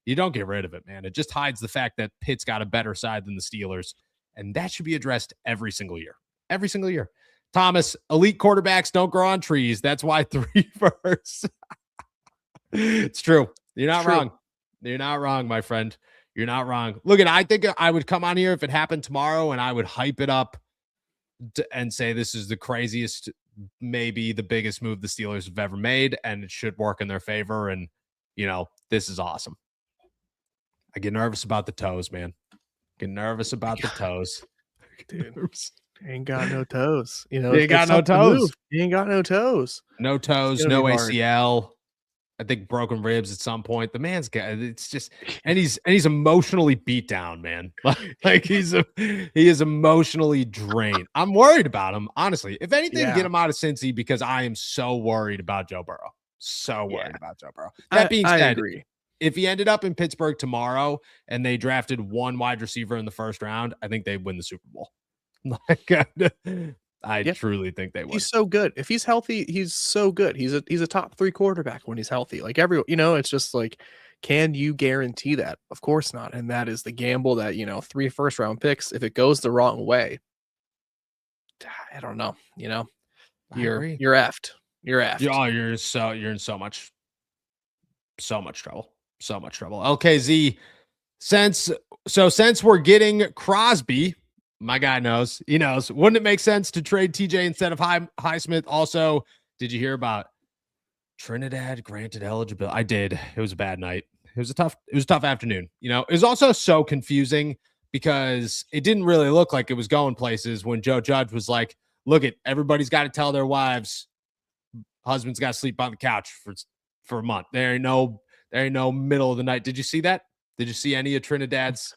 You don't get rid of it, man. It just hides the fact that Pitt's got a better side than the Steelers. And that should be addressed every single year. Every single year. Thomas, elite quarterbacks don't grow on trees. That's why 3 first. It's true. You're not wrong. You're not wrong, my friend. You're not wrong. Look, I think I would come on here if it happened tomorrow, and I would hype it up and say this is the craziest, maybe the biggest move the Steelers have ever made, and it should work in their favor. And, this is awesome. I get nervous about the toes, man. Get nervous about the toes. Dude, ain't got no toes. You ain't got no toes. You ain't got no toes. No toes, no ACL. I think broken ribs at some point. The man's got, it's just, and he's emotionally beat down, man. Like he is emotionally drained. I'm worried about him, honestly. If anything, get him out of Cincy, because I am so worried about Joe Burrow. So worried about Joe Burrow. That being said, I agree. If he ended up in Pittsburgh tomorrow and they drafted 1 wide receiver in the first round, I think they'd win the Super Bowl. Like, I truly think they would. He's so good. If he's healthy, he's so good. He's a top 3 quarterback when he's healthy. Like it's just like, can you guarantee that? Of course not. And that is the gamble that, 3 first-round picks, if it goes the wrong way, I don't know, you're effed. You're effed. Oh, you're in so much trouble. So much trouble. Okay, Z. Since we're getting Crosby, my guy knows. He knows. Wouldn't it make sense to trade TJ instead of Highsmith? Also, did you hear about Trinidad granted eligibility? I did. It was a bad night. It was a tough afternoon. It was also so confusing because it didn't really look like it was going places when Joe Judge was like, look, everybody's got to tell their wives husband's got to sleep on the couch for a month. There ain't no middle of the night. Did you see that? Did you see any of Trinidad's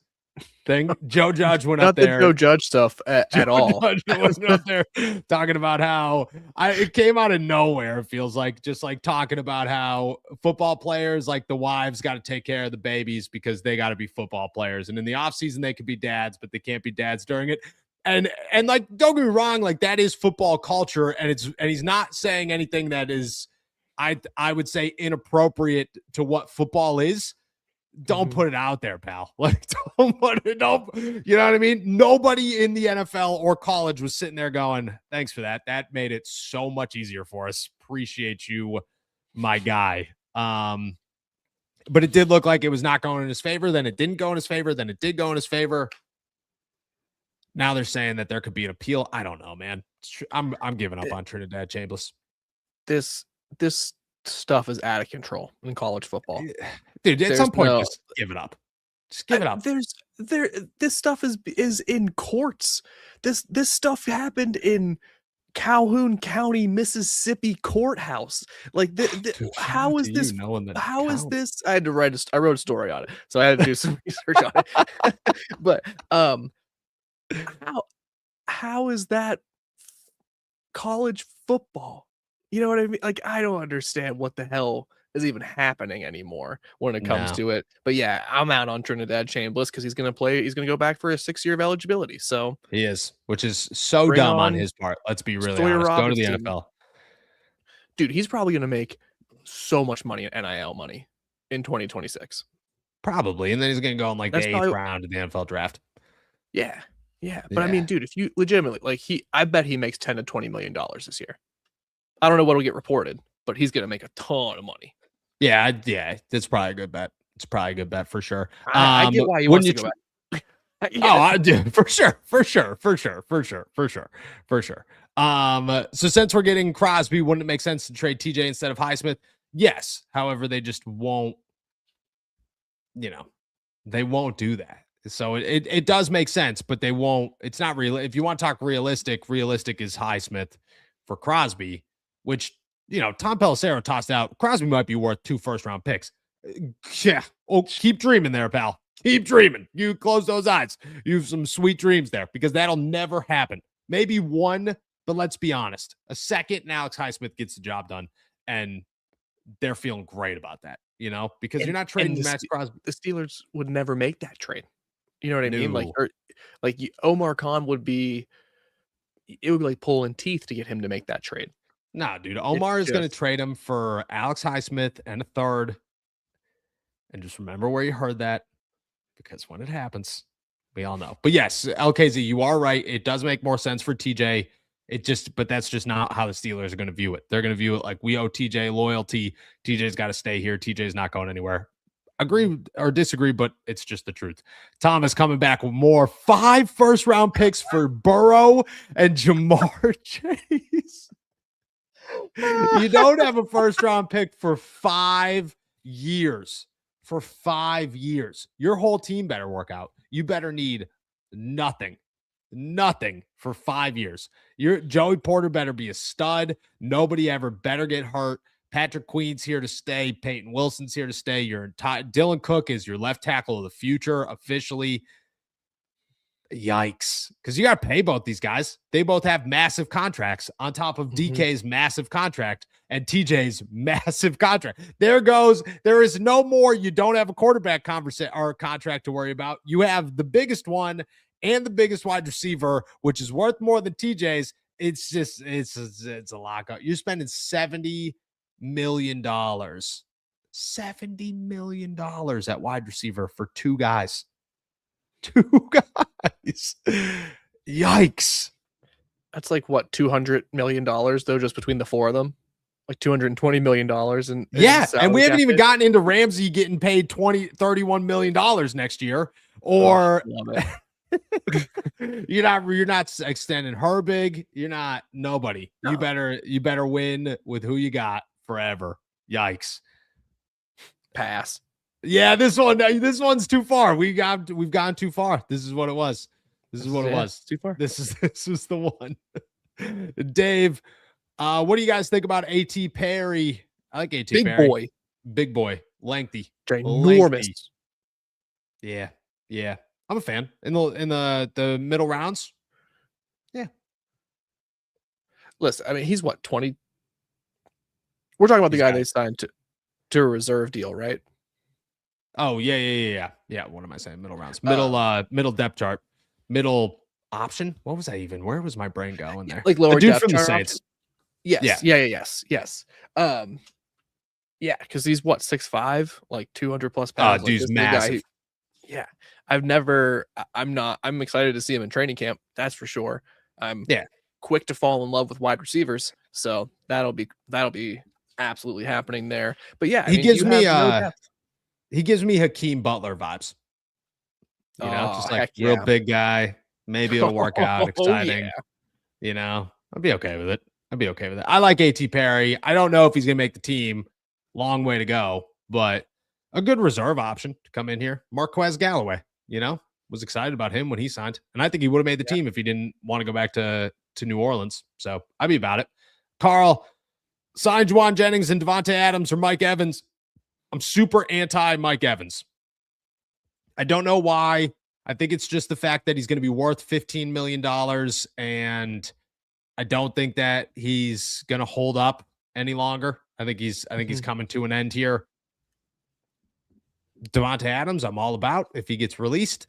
thing? Joe Judge went up there. Not the Joe Judge stuff at all. Judge wasn't up there talking about how it came out of nowhere. It feels like just like talking about how football players, like the wives, got to take care of the babies because they got to be football players. And in the offseason, they could be dads, but they can't be dads during it. And like, don't get me wrong, like that is football culture, and he's not saying anything that is, I would say, inappropriate to what football is. Don't put it out there, pal. Like, don't, you know what I mean? Nobody in the NFL or college was sitting there going, thanks for that. That made it so much easier for us. Appreciate you, my guy. But it did look like it was not going in his favor. Then it didn't go in his favor. Then it did go in his favor. Now they're saying that there could be an appeal. I don't know, man. I'm giving up on Trinidad Chambliss. This stuff is out of control in college football. Dude, at some point, just give it up. Just give it up. This stuff is in courts. This stuff happened in Calhoun County, Mississippi courthouse. Like, Dude, how is this? How is this? I wrote a story on it, so I had to do some research on it. But how is that college football? You know what I mean? Like, I don't understand what the hell is even happening anymore when it comes to it. But yeah, I'm out on Trinidad Chambliss because he's going to go back for a 6 year of eligibility. So he is, which is so dumb on his part. Let's be really honest. Go to the NFL. Dude, he's probably going to make so much money in NIL money in 2026. Probably. And then he's going to go in like the 8th round of the NFL draft. Yeah. Yeah. But I mean, dude, if you legitimately, like, I bet he makes $10 to $20 million this year. I don't know what will get reported, but he's going to make a ton of money. Yeah. That's probably a good bet. It's probably a good bet for sure. I get why you want to go back. I do. For sure. So since we're getting Crosby, wouldn't it make sense to trade TJ instead of Highsmith? Yes. However, they just won't, they won't do that. So it does make sense, but they won't. It's not real. If you want to talk realistic is Highsmith for Crosby, which, Tom Pelissero tossed out. Crosby might be worth 2 first-round picks. Yeah. Oh, keep dreaming there, pal. Keep dreaming. You close those eyes. You have some sweet dreams there because that'll never happen. Maybe 1, but let's be honest. A 2nd and Alex Highsmith gets the job done, and they're feeling great about that, because you're not trading Max Crosby. The Steelers would never make that trade. You know what I mean? Like Omar Khan would be like pulling teeth to get him to make that trade. Nah, dude. Omar is going to trade him for Alex Highsmith and a 3rd. And just remember where you heard that, because when it happens, we all know. But yes, LKZ, you are right. It does make more sense for TJ. But that's just not how the Steelers are going to view it. They're going to view it like, we owe TJ loyalty. TJ's got to stay here. TJ's not going anywhere. Agree or disagree, but it's just the truth. Thomas coming back with more 5 first-round picks for Burrow and Jamar Chase. You don't have a first-round pick for 5 years. For 5 years. Your whole team better work out. You better need nothing for 5 years. Joey Porter better be a stud. Nobody ever better get hurt. Patrick Queen's here to stay. Peyton Wilson's here to stay. Dylan Cook is your left tackle of the future officially. Yikes. Because you got to pay both these guys. They both have massive contracts on top of DK's massive contract and TJ's massive contract. There is no more. You don't have a quarterback contract to worry about. You have the biggest one and the biggest wide receiver, which is worth more than TJ's, it's just it's a lot. You're spending $70 million. $70 million at wide receiver for two guys. Two guys. Yikes. That's like what, $200 million though, just between the four of them? Like $220 million. And we haven't even gotten into Ramsey getting paid $31 million next year. Or you're not extending Herbig. You're not nobody. No. You better win with who you got forever. Yikes. Pass. Yeah, this one's too far. We've gone too far. This is what it was. This is what it was. Too far. This was the one. Dave, what do you guys think about A.T. Perry? I like A.T. Perry. Big boy. Lengthy. Ginormous. Yeah. Yeah. I'm a fan. In the middle rounds. Yeah. Listen, I mean, he's what, 20? We're talking about the guy they signed to a reserve deal, right? Oh, yeah. What am I saying? Middle rounds. Middle depth chart. Middle option. What was that even? Where was my brain going there? Like lower depth from chart the Saints. Yes. Yes. Yeah, because he's what, 6'5", like 200 plus pounds. Dude's massive. I'm excited to see him in training camp. That's for sure. I'm quick to fall in love with wide receivers, so that'll be absolutely happening there. But yeah, he gives me Hakeem Butler vibes. You know, just like real big guy. Maybe it'll work out. Exciting. You know, I'd be okay with it. I like A.T. Perry. I don't know if he's gonna make the team. Long way to go, but a good reserve option to come in here. Marquez Galloway, you know, was excited about him when he signed, and I think he would have made the team if he didn't want to go back to New Orleans. So I'd be about it. Carl, sign Juwan Jennings and Devontae Adams or Mike Evans. I'm super anti Mike Evans. I don't know why. I think it's just the fact that he's going to be worth $15 million, and I don't think that he's going to hold up any longer. I think he's coming to an end here. Devontae Adams, I'm all about if he gets released.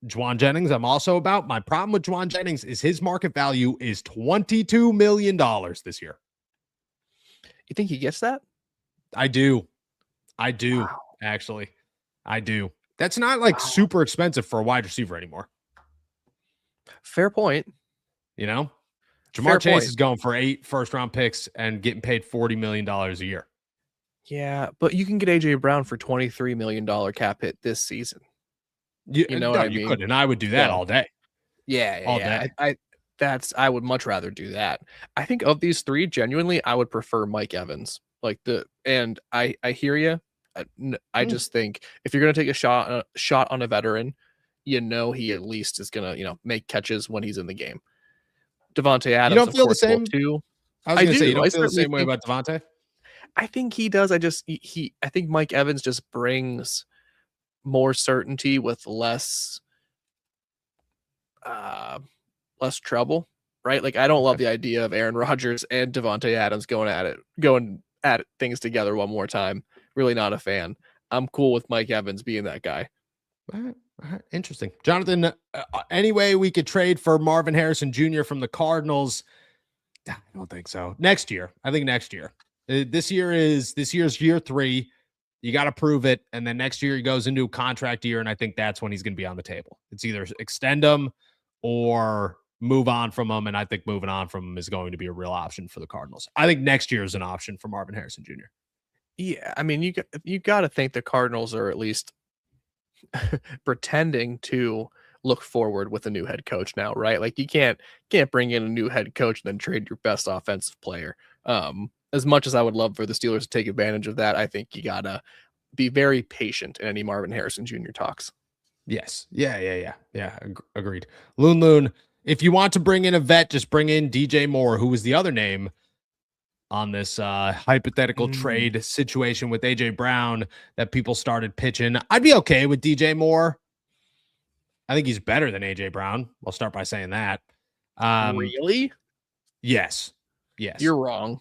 Juwan Jennings, I'm also about. My problem with Juwan Jennings is his market value is $22 million this year. You think he gets that? I do. Wow. Actually. I do. That's not like super expensive for a wide receiver anymore. Fair point. You know? Jamar Chase is going for 8 first-round picks and getting paid $40 million a year. Yeah, but you can get A.J. Brown for $23 million cap hit this season. You know what I mean? You could, and I would do that all day. All day. I would much rather do that. I think of these three, genuinely, I would prefer Mike Evans. And I hear you. I just think if you're gonna take a shot on a veteran, you know he at least is gonna make catches when he's in the game. Devontae Adams, you don't feel the same too. I was gonna say you don't feel the same way about Devontae. I think he does. I think Mike Evans just brings more certainty with less trouble, right? Like I don't love the idea of Aaron Rodgers and Devontae Adams going at things together one more time. Really not a fan. I'm cool with Mike Evans being that guy. All right. Interesting. Jonathan, any way we could trade for Marvin Harrison Jr. from the Cardinals? I don't think so. Next year. I think next year. This year's year 3. You got to prove it. And then next year he goes into a contract year. And I think that's when he's going to be on the table. It's either extend him or move on from him. And I think moving on from him is going to be a real option for the Cardinals. I think next year is an option for Marvin Harrison Jr. Yeah. I mean, you got to think the Cardinals are at least pretending to look forward with a new head coach now, right? Like you can't bring in a new head coach and then trade your best offensive player. As much as I would love for the Steelers to take advantage of that, I think you gotta be very patient in any Marvin Harrison Jr. talks. Yes. Yeah. Agreed. Loon. If you want to bring in a vet, just bring in DJ Moore, who was the other name on this hypothetical trade situation with AJ Brown that people started pitching. I'd be okay with DJ Moore. I think he's better than AJ Brown. I'll start by saying that. Really? Yes. You're wrong.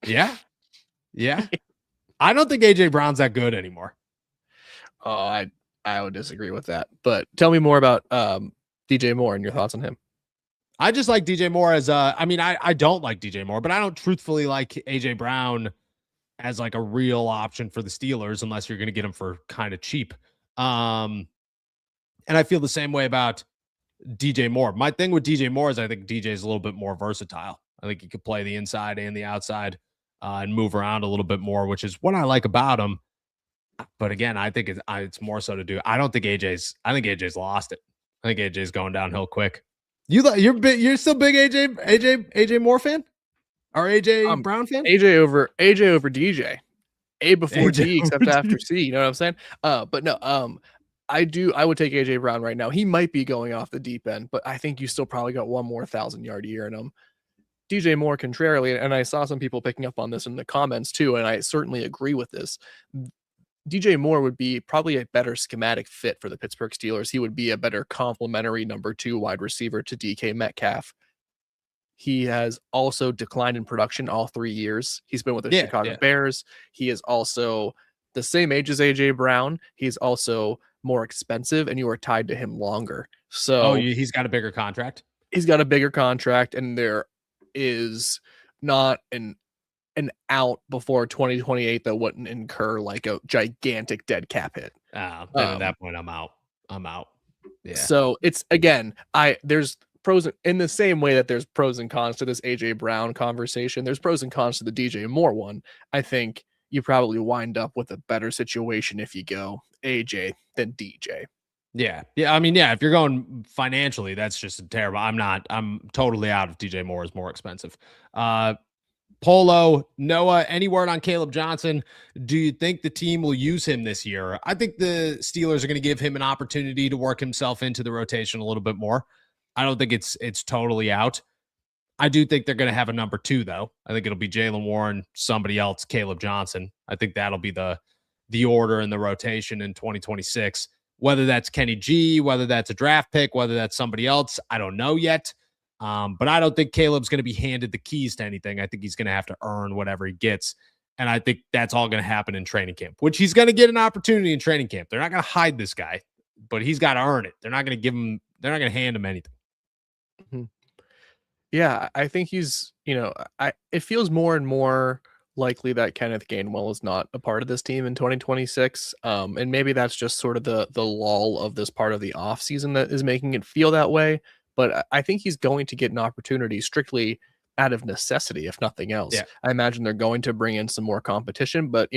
Yeah. I don't think AJ Brown's that good anymore. Oh, I would disagree with that. But tell me more about DJ Moore and your thoughts on him. I just like DJ Moore as I don't like DJ Moore, but I don't truthfully like AJ Brown as like a real option for the Steelers unless you're going to get him for kind of cheap. And I feel the same way about DJ Moore. My thing with DJ Moore is I think DJ is a little bit more versatile. I think he could play the inside and the outside and move around a little bit more, which is what I like about him. But again, I think it's more so to do. I think AJ's lost it. I think AJ's going downhill quick. You're still big AJ Moore fan or AJ Brown fan? AJ over DJ. A before AJ D, except after C. You know what I'm saying? But no, I would take AJ Brown right now. He might be going off the deep end, but I think you still probably got one more 1,000-yard year in him. DJ Moore, contrarily, and I saw some people picking up on this in the comments too, and I certainly agree with this. DJ Moore would be probably a better schematic fit for the Pittsburgh Steelers. He would be a better complementary number 2 wide receiver to DK Metcalf. He has also declined in production all 3 years. He's been with the Chicago Bears. He is also the same age as AJ Brown. He's also more expensive, and you are tied to him longer. So he's got a bigger contract. He's got a bigger contract, and there is not an out before 2028 that wouldn't incur like a gigantic dead cap hit. Then at that point, I'm out. Yeah. So it's again, there's pros in the same way that there's pros and cons to this AJ Brown conversation. There's pros and cons to the DJ Moore one. I think you probably wind up with a better situation if you go AJ than DJ. Yeah. I mean, if you're going financially, that's just terrible. I'm totally out if DJ Moore is more expensive. Polo, Noah, any word on Kaleb Johnson? Do you think the team will use him this year? I think the Steelers are going to give him an opportunity to work himself into the rotation a little bit more. I don't think it's totally out. I do think they're going to have a number 2, though. I think it'll be Jaylen Warren, somebody else, Kaleb Johnson. I think that'll be the order in the rotation in 2026. Whether that's Kenny G, whether that's a draft pick, whether that's somebody else, I don't know yet. But I don't think Caleb's going to be handed the keys to anything. I think he's going to have to earn whatever he gets. And I think that's all going to happen in training camp, which he's going to get an opportunity in training camp. They're not going to hide this guy, but he's got to earn it. They're not going to hand him anything. Mm-hmm. Yeah, I think he's, it feels more and more likely that Kenneth Gainwell is not a part of this team in 2026. And maybe that's just sort of the lull of this part of the offseason that is making it feel that way. But I think he's going to get an opportunity strictly out of necessity, if nothing else. Yeah. I imagine they're going to bring in some more competition. But,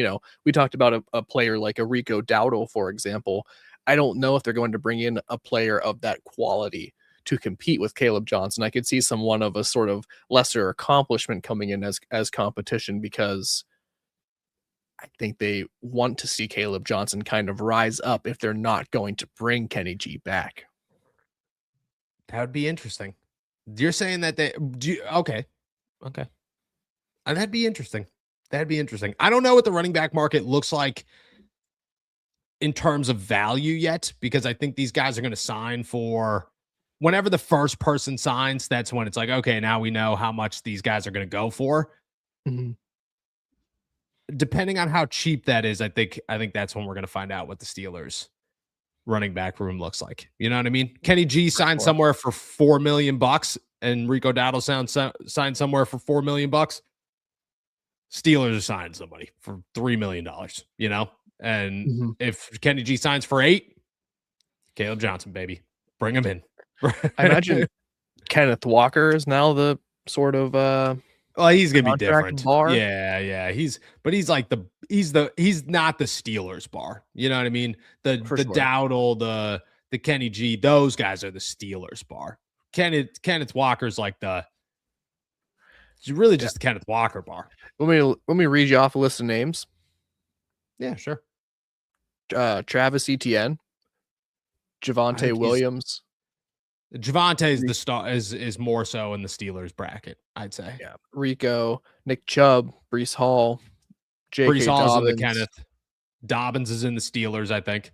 we talked about a player like a Rico Dowdle, for example. I don't know if they're going to bring in a player of that quality to compete with Kaleb Johnson. I could see someone of a sort of lesser accomplishment coming in as competition, because I think they want to see Kaleb Johnson kind of rise up if they're not going to bring Kenny G back. That would be interesting. You're saying that okay. That'd be interesting. I don't know what the running back market looks like in terms of value yet, because I think these guys are going to sign for whenever the first person signs. That's when it's like, okay, now we know how much these guys are going to go for. Mm-hmm. Depending on how cheap that is, I think that's when we're going to find out what the Steelers running back room looks like. You know what I mean? Kenny G signed somewhere for $4 million, and Rico Dowdle signed somewhere for $4 million. Steelers are signing somebody for $3 million. And if Kenny G signs for $8 million, Kaleb Johnson, baby, bring him in. I imagine Kenneth Walker is now the sort of well, he's gonna be different. Bar. Yeah. He's not the Steelers bar. You know what I mean? The Dowdle, the Kenny G, those guys are the Steelers bar. Kenneth Walker's like it's really just the Kenneth Walker bar. Let me read you off a list of names. Yeah, sure. Travis Etienne, Javonte Williams. Javonte is the star, is more so in the Steelers bracket, I'd say. Yeah, Rico, Nick Chubb, Breece Hall, Breece Hall's in the Kenneth. Dobbins is in the Steelers, I think.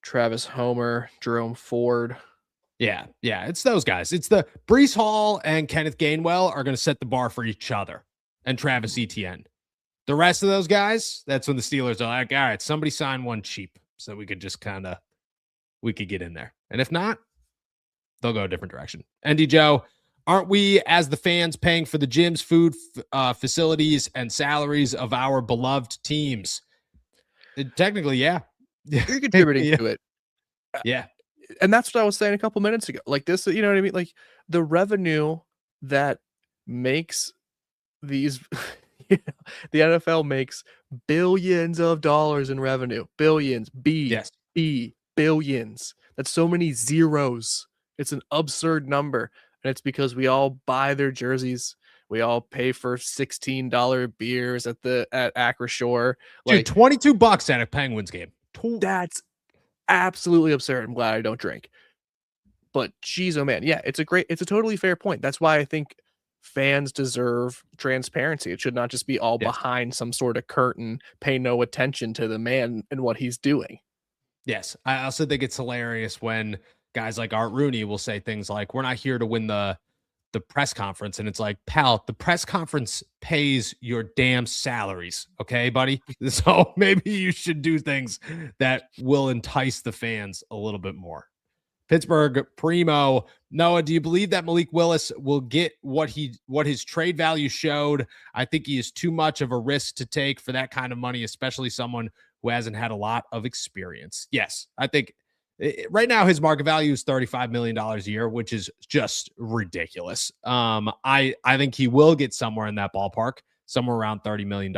Travis Homer, Jerome Ford. Yeah, it's those guys. It's the Breece Hall and Kenneth Gainwell are going to set the bar for each other, and Travis Etienne. The rest of those guys, that's when the Steelers are like, all right, somebody sign one cheap so we could just we could get in there. And if not, they'll go a different direction. ND Joe, Aren't we, as the fans, paying for the gyms, food, facilities, and salaries of our beloved teams? Technically, yeah. You're contributing yeah. to it. Yeah. And that's what I was saying a couple minutes ago. Like this, you know what I mean? Like the revenue that makes these, the NFL makes billions of dollars in revenue. Billions. Billions. That's so many zeros. It's an absurd number. And it's because we all buy their jerseys. We all pay for $16 beers at Acrisure. Dude, $22 at a Penguins game. That's absolutely absurd. I'm glad I don't drink. But geez, oh man, yeah, it's a totally fair point. That's why I think fans deserve transparency. It should not just be all behind some sort of curtain, pay no attention to the man and what he's doing. Yes. I also think it's hilarious when guys like Art Rooney will say things like, we're not here to win the press conference. And it's like, pal, the press conference pays your damn salaries. Okay, buddy. So maybe you should do things that will entice the fans a little bit more. Pittsburgh Primo. Noah, do you believe that Malik Willis will get what his trade value showed? I think he is too much of a risk to take for that kind of money, especially someone who hasn't had a lot of experience. Yes, I think right now his market value is $35 million a year, which is just ridiculous. I think he will get somewhere in that ballpark, somewhere around $30 million.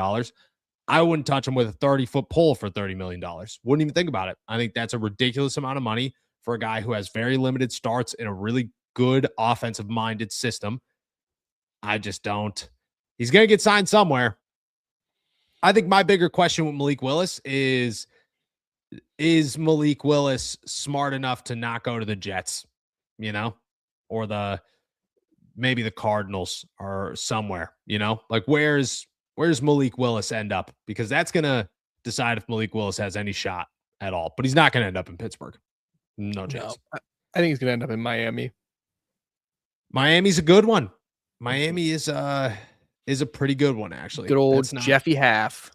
I wouldn't touch him with a 30-foot pole for $30 million. Wouldn't even think about it. I think that's a ridiculous amount of money for a guy who has very limited starts in a really good offensive-minded system. I just don't. He's going to get signed somewhere. I think my bigger question with Malik Willis is Malik Willis smart enough to not go to the Jets, or maybe the Cardinals or somewhere, like where's Malik Willis end up? Because that's going to decide if Malik Willis has any shot at all, but he's not going to end up in Pittsburgh. No chance. No, I think he's going to end up in Miami. Miami's a good one. Miami is a pretty good one, actually. Good old Jeffy Half.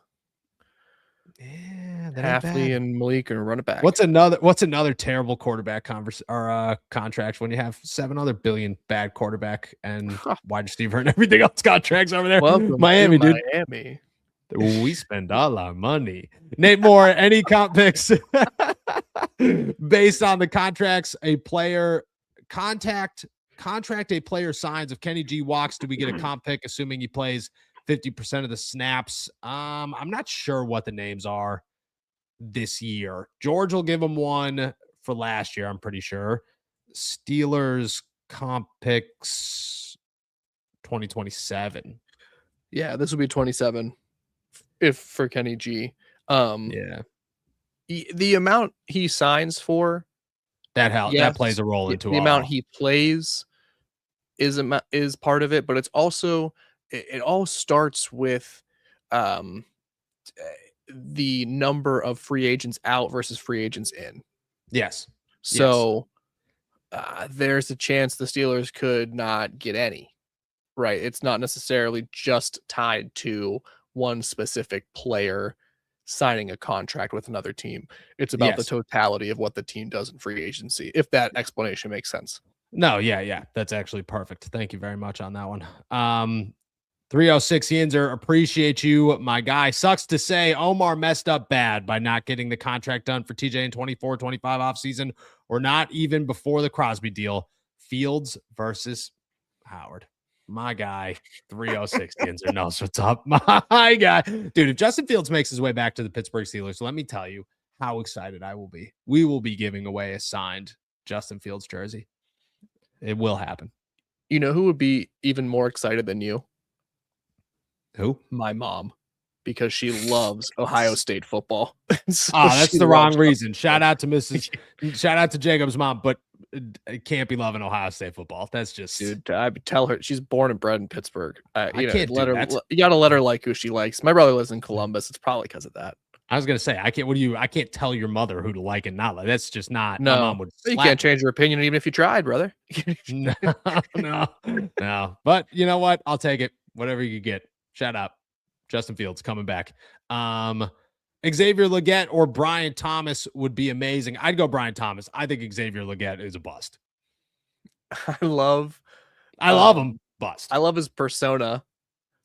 Yeah, Halfley and Malik and run it back. What's another terrible quarterback contract when you have 7 other billion bad quarterback and wide receiver and everything else contracts over there? Miami, dude. Miami. We spend all our money. Nate Moore, any comp picks based on the contracts a player contract a player signs? If Kenny G walks, do we get a comp pick assuming he plays 50% of the snaps? I'm not sure what the names are this year. George will give him one for last year, I'm pretty sure. Steelers comp picks 2027. Yeah, this will be 27 if for Kenny G. Yeah. The amount he signs for that plays a role into the amount he plays is part of it, but it's also it all starts with the number of free agents out versus free agents in. Yes. So there's a chance the Steelers could not get any. Right. It's not necessarily just tied to one specific player signing a contract with another team. It's about the totality of what the team does in free agency, if that explanation makes sense. No, yeah. That's actually perfect. Thank you very much on that one. 306 Yinzer, appreciate you, my guy. Sucks to say Omar messed up bad by not getting the contract done for TJ in 24-25 offseason, or not even before the Crosby deal. Fields versus Howard. My guy, 306 Yinzer knows what's up. My guy. Dude, if Justin Fields makes his way back to the Pittsburgh Steelers, let me tell you how excited I will be. We will be giving away a signed Justin Fields jersey. It will happen. You know who would be even more excited than you? Who? My mom, because she loves Ohio State football. So that's the wrong reason. Shout out to Jacob's mom, but it can't be loving Ohio State football. That's just, dude. I tell her she's born and bred in Pittsburgh. I can't let her. You gotta let her like who she likes. My brother lives in Columbus. It's probably because of that. I was gonna say I can't tell your mother who to like and not like. That's just not. No, my mom would. You can't change your opinion even if you tried, brother. No. But you know what? I'll take it. Whatever you get. Shout out, Justin Fields coming back. Xavier Legette or Brian Thomas would be amazing. I'd go Brian Thomas. I think Xavier Legette is a bust. I love I love him. Bust. I love his persona.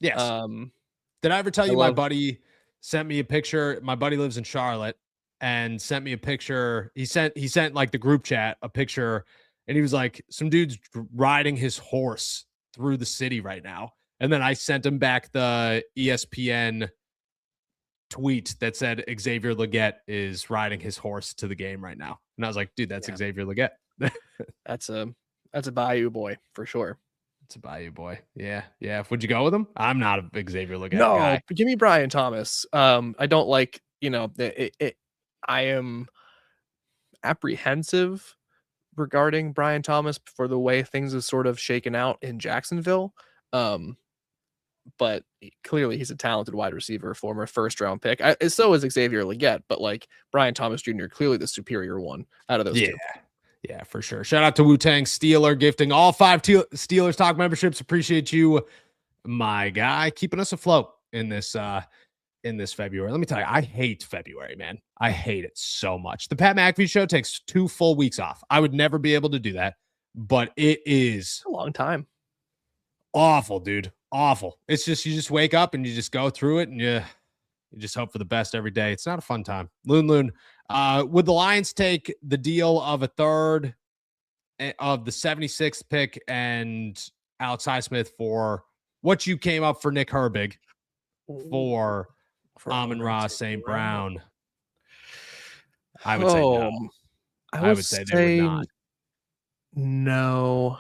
Yes. Did I ever tell you my buddy sent me a picture? My buddy lives in Charlotte and sent me a picture. He sent like the group chat a picture, and he was like, some dude's riding his horse through the city right now. And then I sent him back the ESPN tweet that said Xavier Legette is riding his horse to the game right now. And I was like, dude, that's Xavier Legette. That's a Bayou boy for sure. It's a Bayou boy. Yeah. Would you go with him? I'm not a big Xavier Legette guy. But give me Brian Thomas. I don't like, I am apprehensive regarding Brian Thomas for the way things have sort of shaken out in Jacksonville. But clearly he's a talented wide receiver, former first-round pick. So is Xavier Legette, but like Brian Thomas Jr. clearly the superior one out of those two. Yeah, for sure. Shout out to Wu-Tang Steeler gifting all 5 Steelers Talk memberships. Appreciate you, my guy, keeping us afloat in this February. Let me tell you, I hate February, man. I hate it so much. The Pat McAfee show takes 2 full weeks off. I would never be able to do that, but it is a long time. Awful, dude. Awful. It's just, you just wake up and you just go through it and you just hope for the best every day. It's not a fun time. Loon. Would the Lions take the deal of a third of the 76th pick and Alex Highsmith for what you came up for Nick Herbig for Amon-Ra St. Brown? I would say no. I would say they would not. No.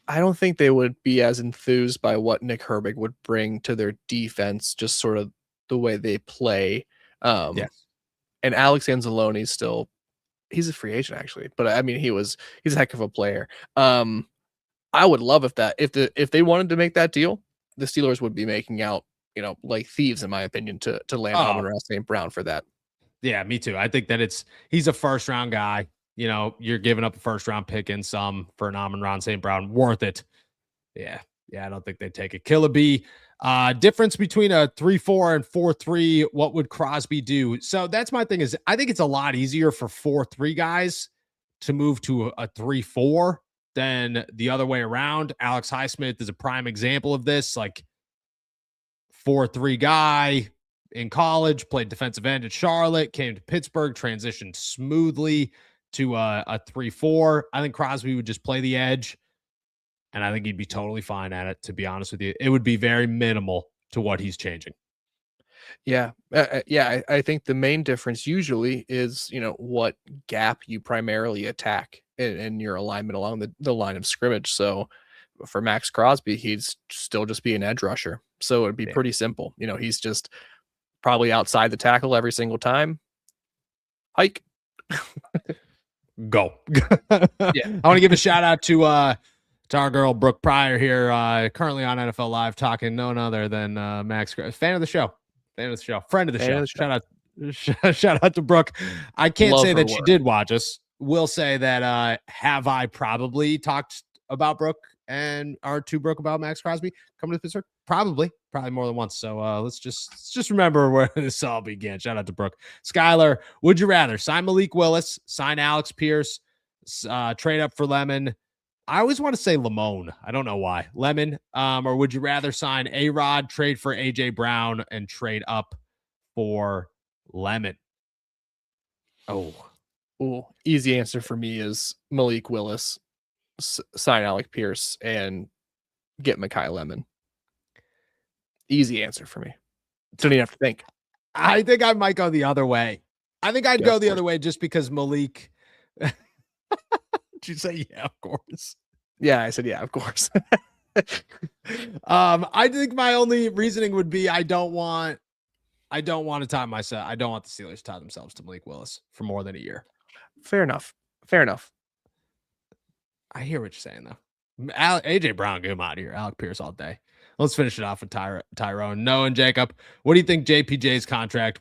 I don't think they would be as enthused by what Nick Herbig would bring to their defense, just sort of the way they play. Yes. And Alex Anzalone's he's a free agent actually, but I mean he's a heck of a player. I would love if they wanted to make that deal, the Steelers would be making out, like thieves in my opinion to land Amon-Ra St. Brown for that. Yeah, me too. I think that he's a first round guy. You're giving up a first round pick and some for an Amon-Ra St. Brown. Worth it. Yeah, I don't think they'd take it. Killer B, difference between a 3-4 and 4-3. What would Crosby do? So that's my thing is I think it's a lot easier for 4-3 guys to move to a 3-4 than the other way around. Alex Highsmith is a prime example of this. Like 4-3 guy in college, played defensive end at Charlotte, came to Pittsburgh, transitioned smoothly to a 3-4. I think Crosby would just play the edge, and I think he'd be totally fine at it, to be honest with you. It would be very minimal to what he's changing. Yeah. I think the main difference usually is, what gap you primarily attack in your alignment along the line of scrimmage. So for Max Crosby, he'd still just be an edge rusher. So it'd be pretty simple. He's just probably outside the tackle every single time. Hike. Go. I want to give a shout out to our girl Brooke Pryor here, currently on NFL Live, talking none other than Max. Fan of the show, friend of the show. Shout out to Brooke. I can't say that she did watch us. Will say that have I probably talked about Brooke and Brooke about Max Crosby coming to Pittsburgh? Probably more than once. So let's just remember where this all began. Shout out to Brooke. Skylar, would you rather sign Malik Willis, sign Alex Pierce, trade up for Lemon? I always want to say Lamone. I don't know why. Lemon. Or would you rather sign A-Rod, trade for AJ Brown, and trade up for Lemon? Oh, easy answer for me is Malik Willis, sign Alec Pierce, and get Mekhi Lemon. Easy answer for me. Don't even have to think. I think I might go the other way. I think I'd go the other way just because Malik. Did you say yeah, of course? Yeah, I said yeah, of course. I think my only reasoning would be I don't want to tie myself. I don't want the Steelers to tie themselves to Malik Willis for more than a year. Fair enough. I hear what you're saying though. AJ Brown, get him out of here. Alec Pierce all day. Let's finish it off with Tyrone. Noah and Jacob, what do you think JPJ's contract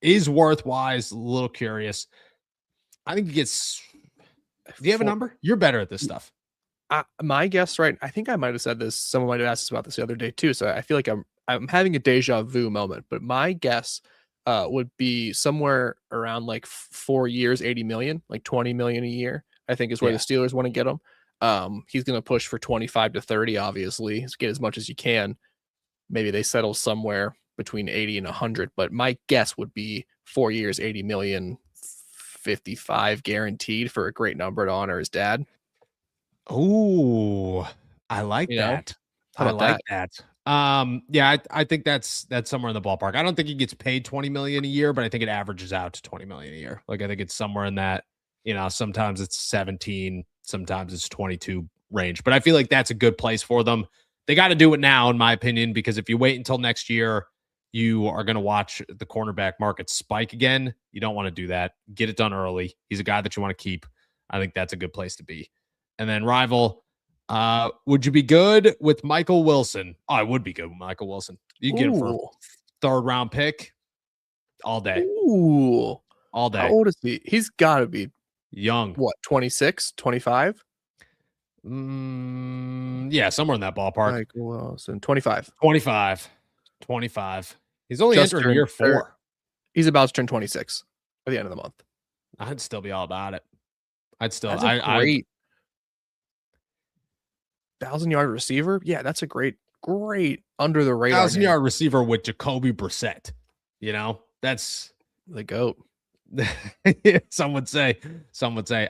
is worth-wise? A little curious. I think he gets. Do you have a number? You're better at this stuff. My guess, right? I think I might have said this. Someone might have asked us about this the other day too. So I feel like I'm having a deja vu moment. But my guess would be somewhere around like 4 years, 80 million, like 20 million a year, I think is where the Steelers want to get him. He's going to push for 25 to 30, obviously, get as much as you can. Maybe they settle somewhere between 80 and 100, but my guess would be 4 years, 80 million, 55 guaranteed for a great number to honor his dad. Oh, I like that. How about that? Yeah, I think that's somewhere in the ballpark. I don't think he gets paid 20 million a year, but I think it averages out to 20 million a year. Like I think it's somewhere in that, sometimes it's 17, sometimes it's 22 range, but I feel like that's a good place for them. They got to do it now, in my opinion, because if you wait until next year, you are going to watch the cornerback market spike again. You don't want to do that. Get it done early. He's a guy that you want to keep. I think that's a good place to be. And then rival, would you be good with Michael Wilson? Oh, I would be good with Michael Wilson. You get him for a third-round pick all day. Ooh. All day. How old is he? He's got to be young. What, 26, 25? Yeah, somewhere in that ballpark. Michael Wilson, 25. 25. He's only entering year 4. He's about to turn 26 at the end of the month. I'd still be all about it. That's great 1,000-yard receiver. Yeah, that's a great under the radar 1,000-yard receiver with Jacoby Brissett. That's the GOAT. Some would say.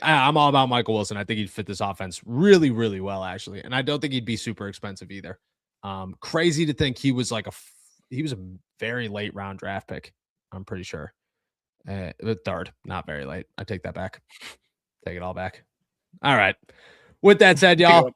I'm all about Michael Wilson. I think he'd fit this offense really, really well, actually. And I don't think he'd be super expensive either. Crazy to think he was a very late round draft pick. I'm pretty sure. The third, not very late. I take that back. Take it all back. All right. With that said, y'all,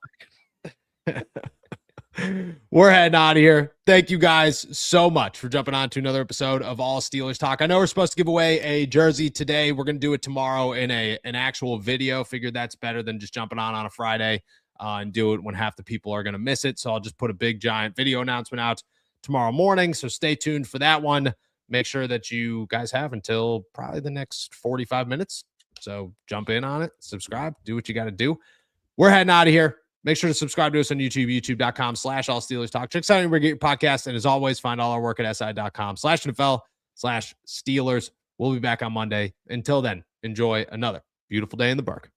we're heading out of here. Thank you guys so much for jumping on to another episode of All Steelers Talk. I know we're supposed to give away a jersey today. We're going to do it tomorrow in an actual video. Figured that's better than just jumping on a Friday and do it when half the people are going to miss it. So I'll just put a big giant video announcement out tomorrow morning. So stay tuned for that one. Make sure that you guys have until probably the next 45 minutes. So jump in on it, subscribe, do what you got to do. We're heading out of here. Make sure to subscribe to us on YouTube, youtube.com/All Steelers Talk. Check us out anywhere you get your podcast. And as always, find all our work at si.com/NFL/Steelers. We'll be back on Monday. Until then, enjoy another beautiful day in the Burg.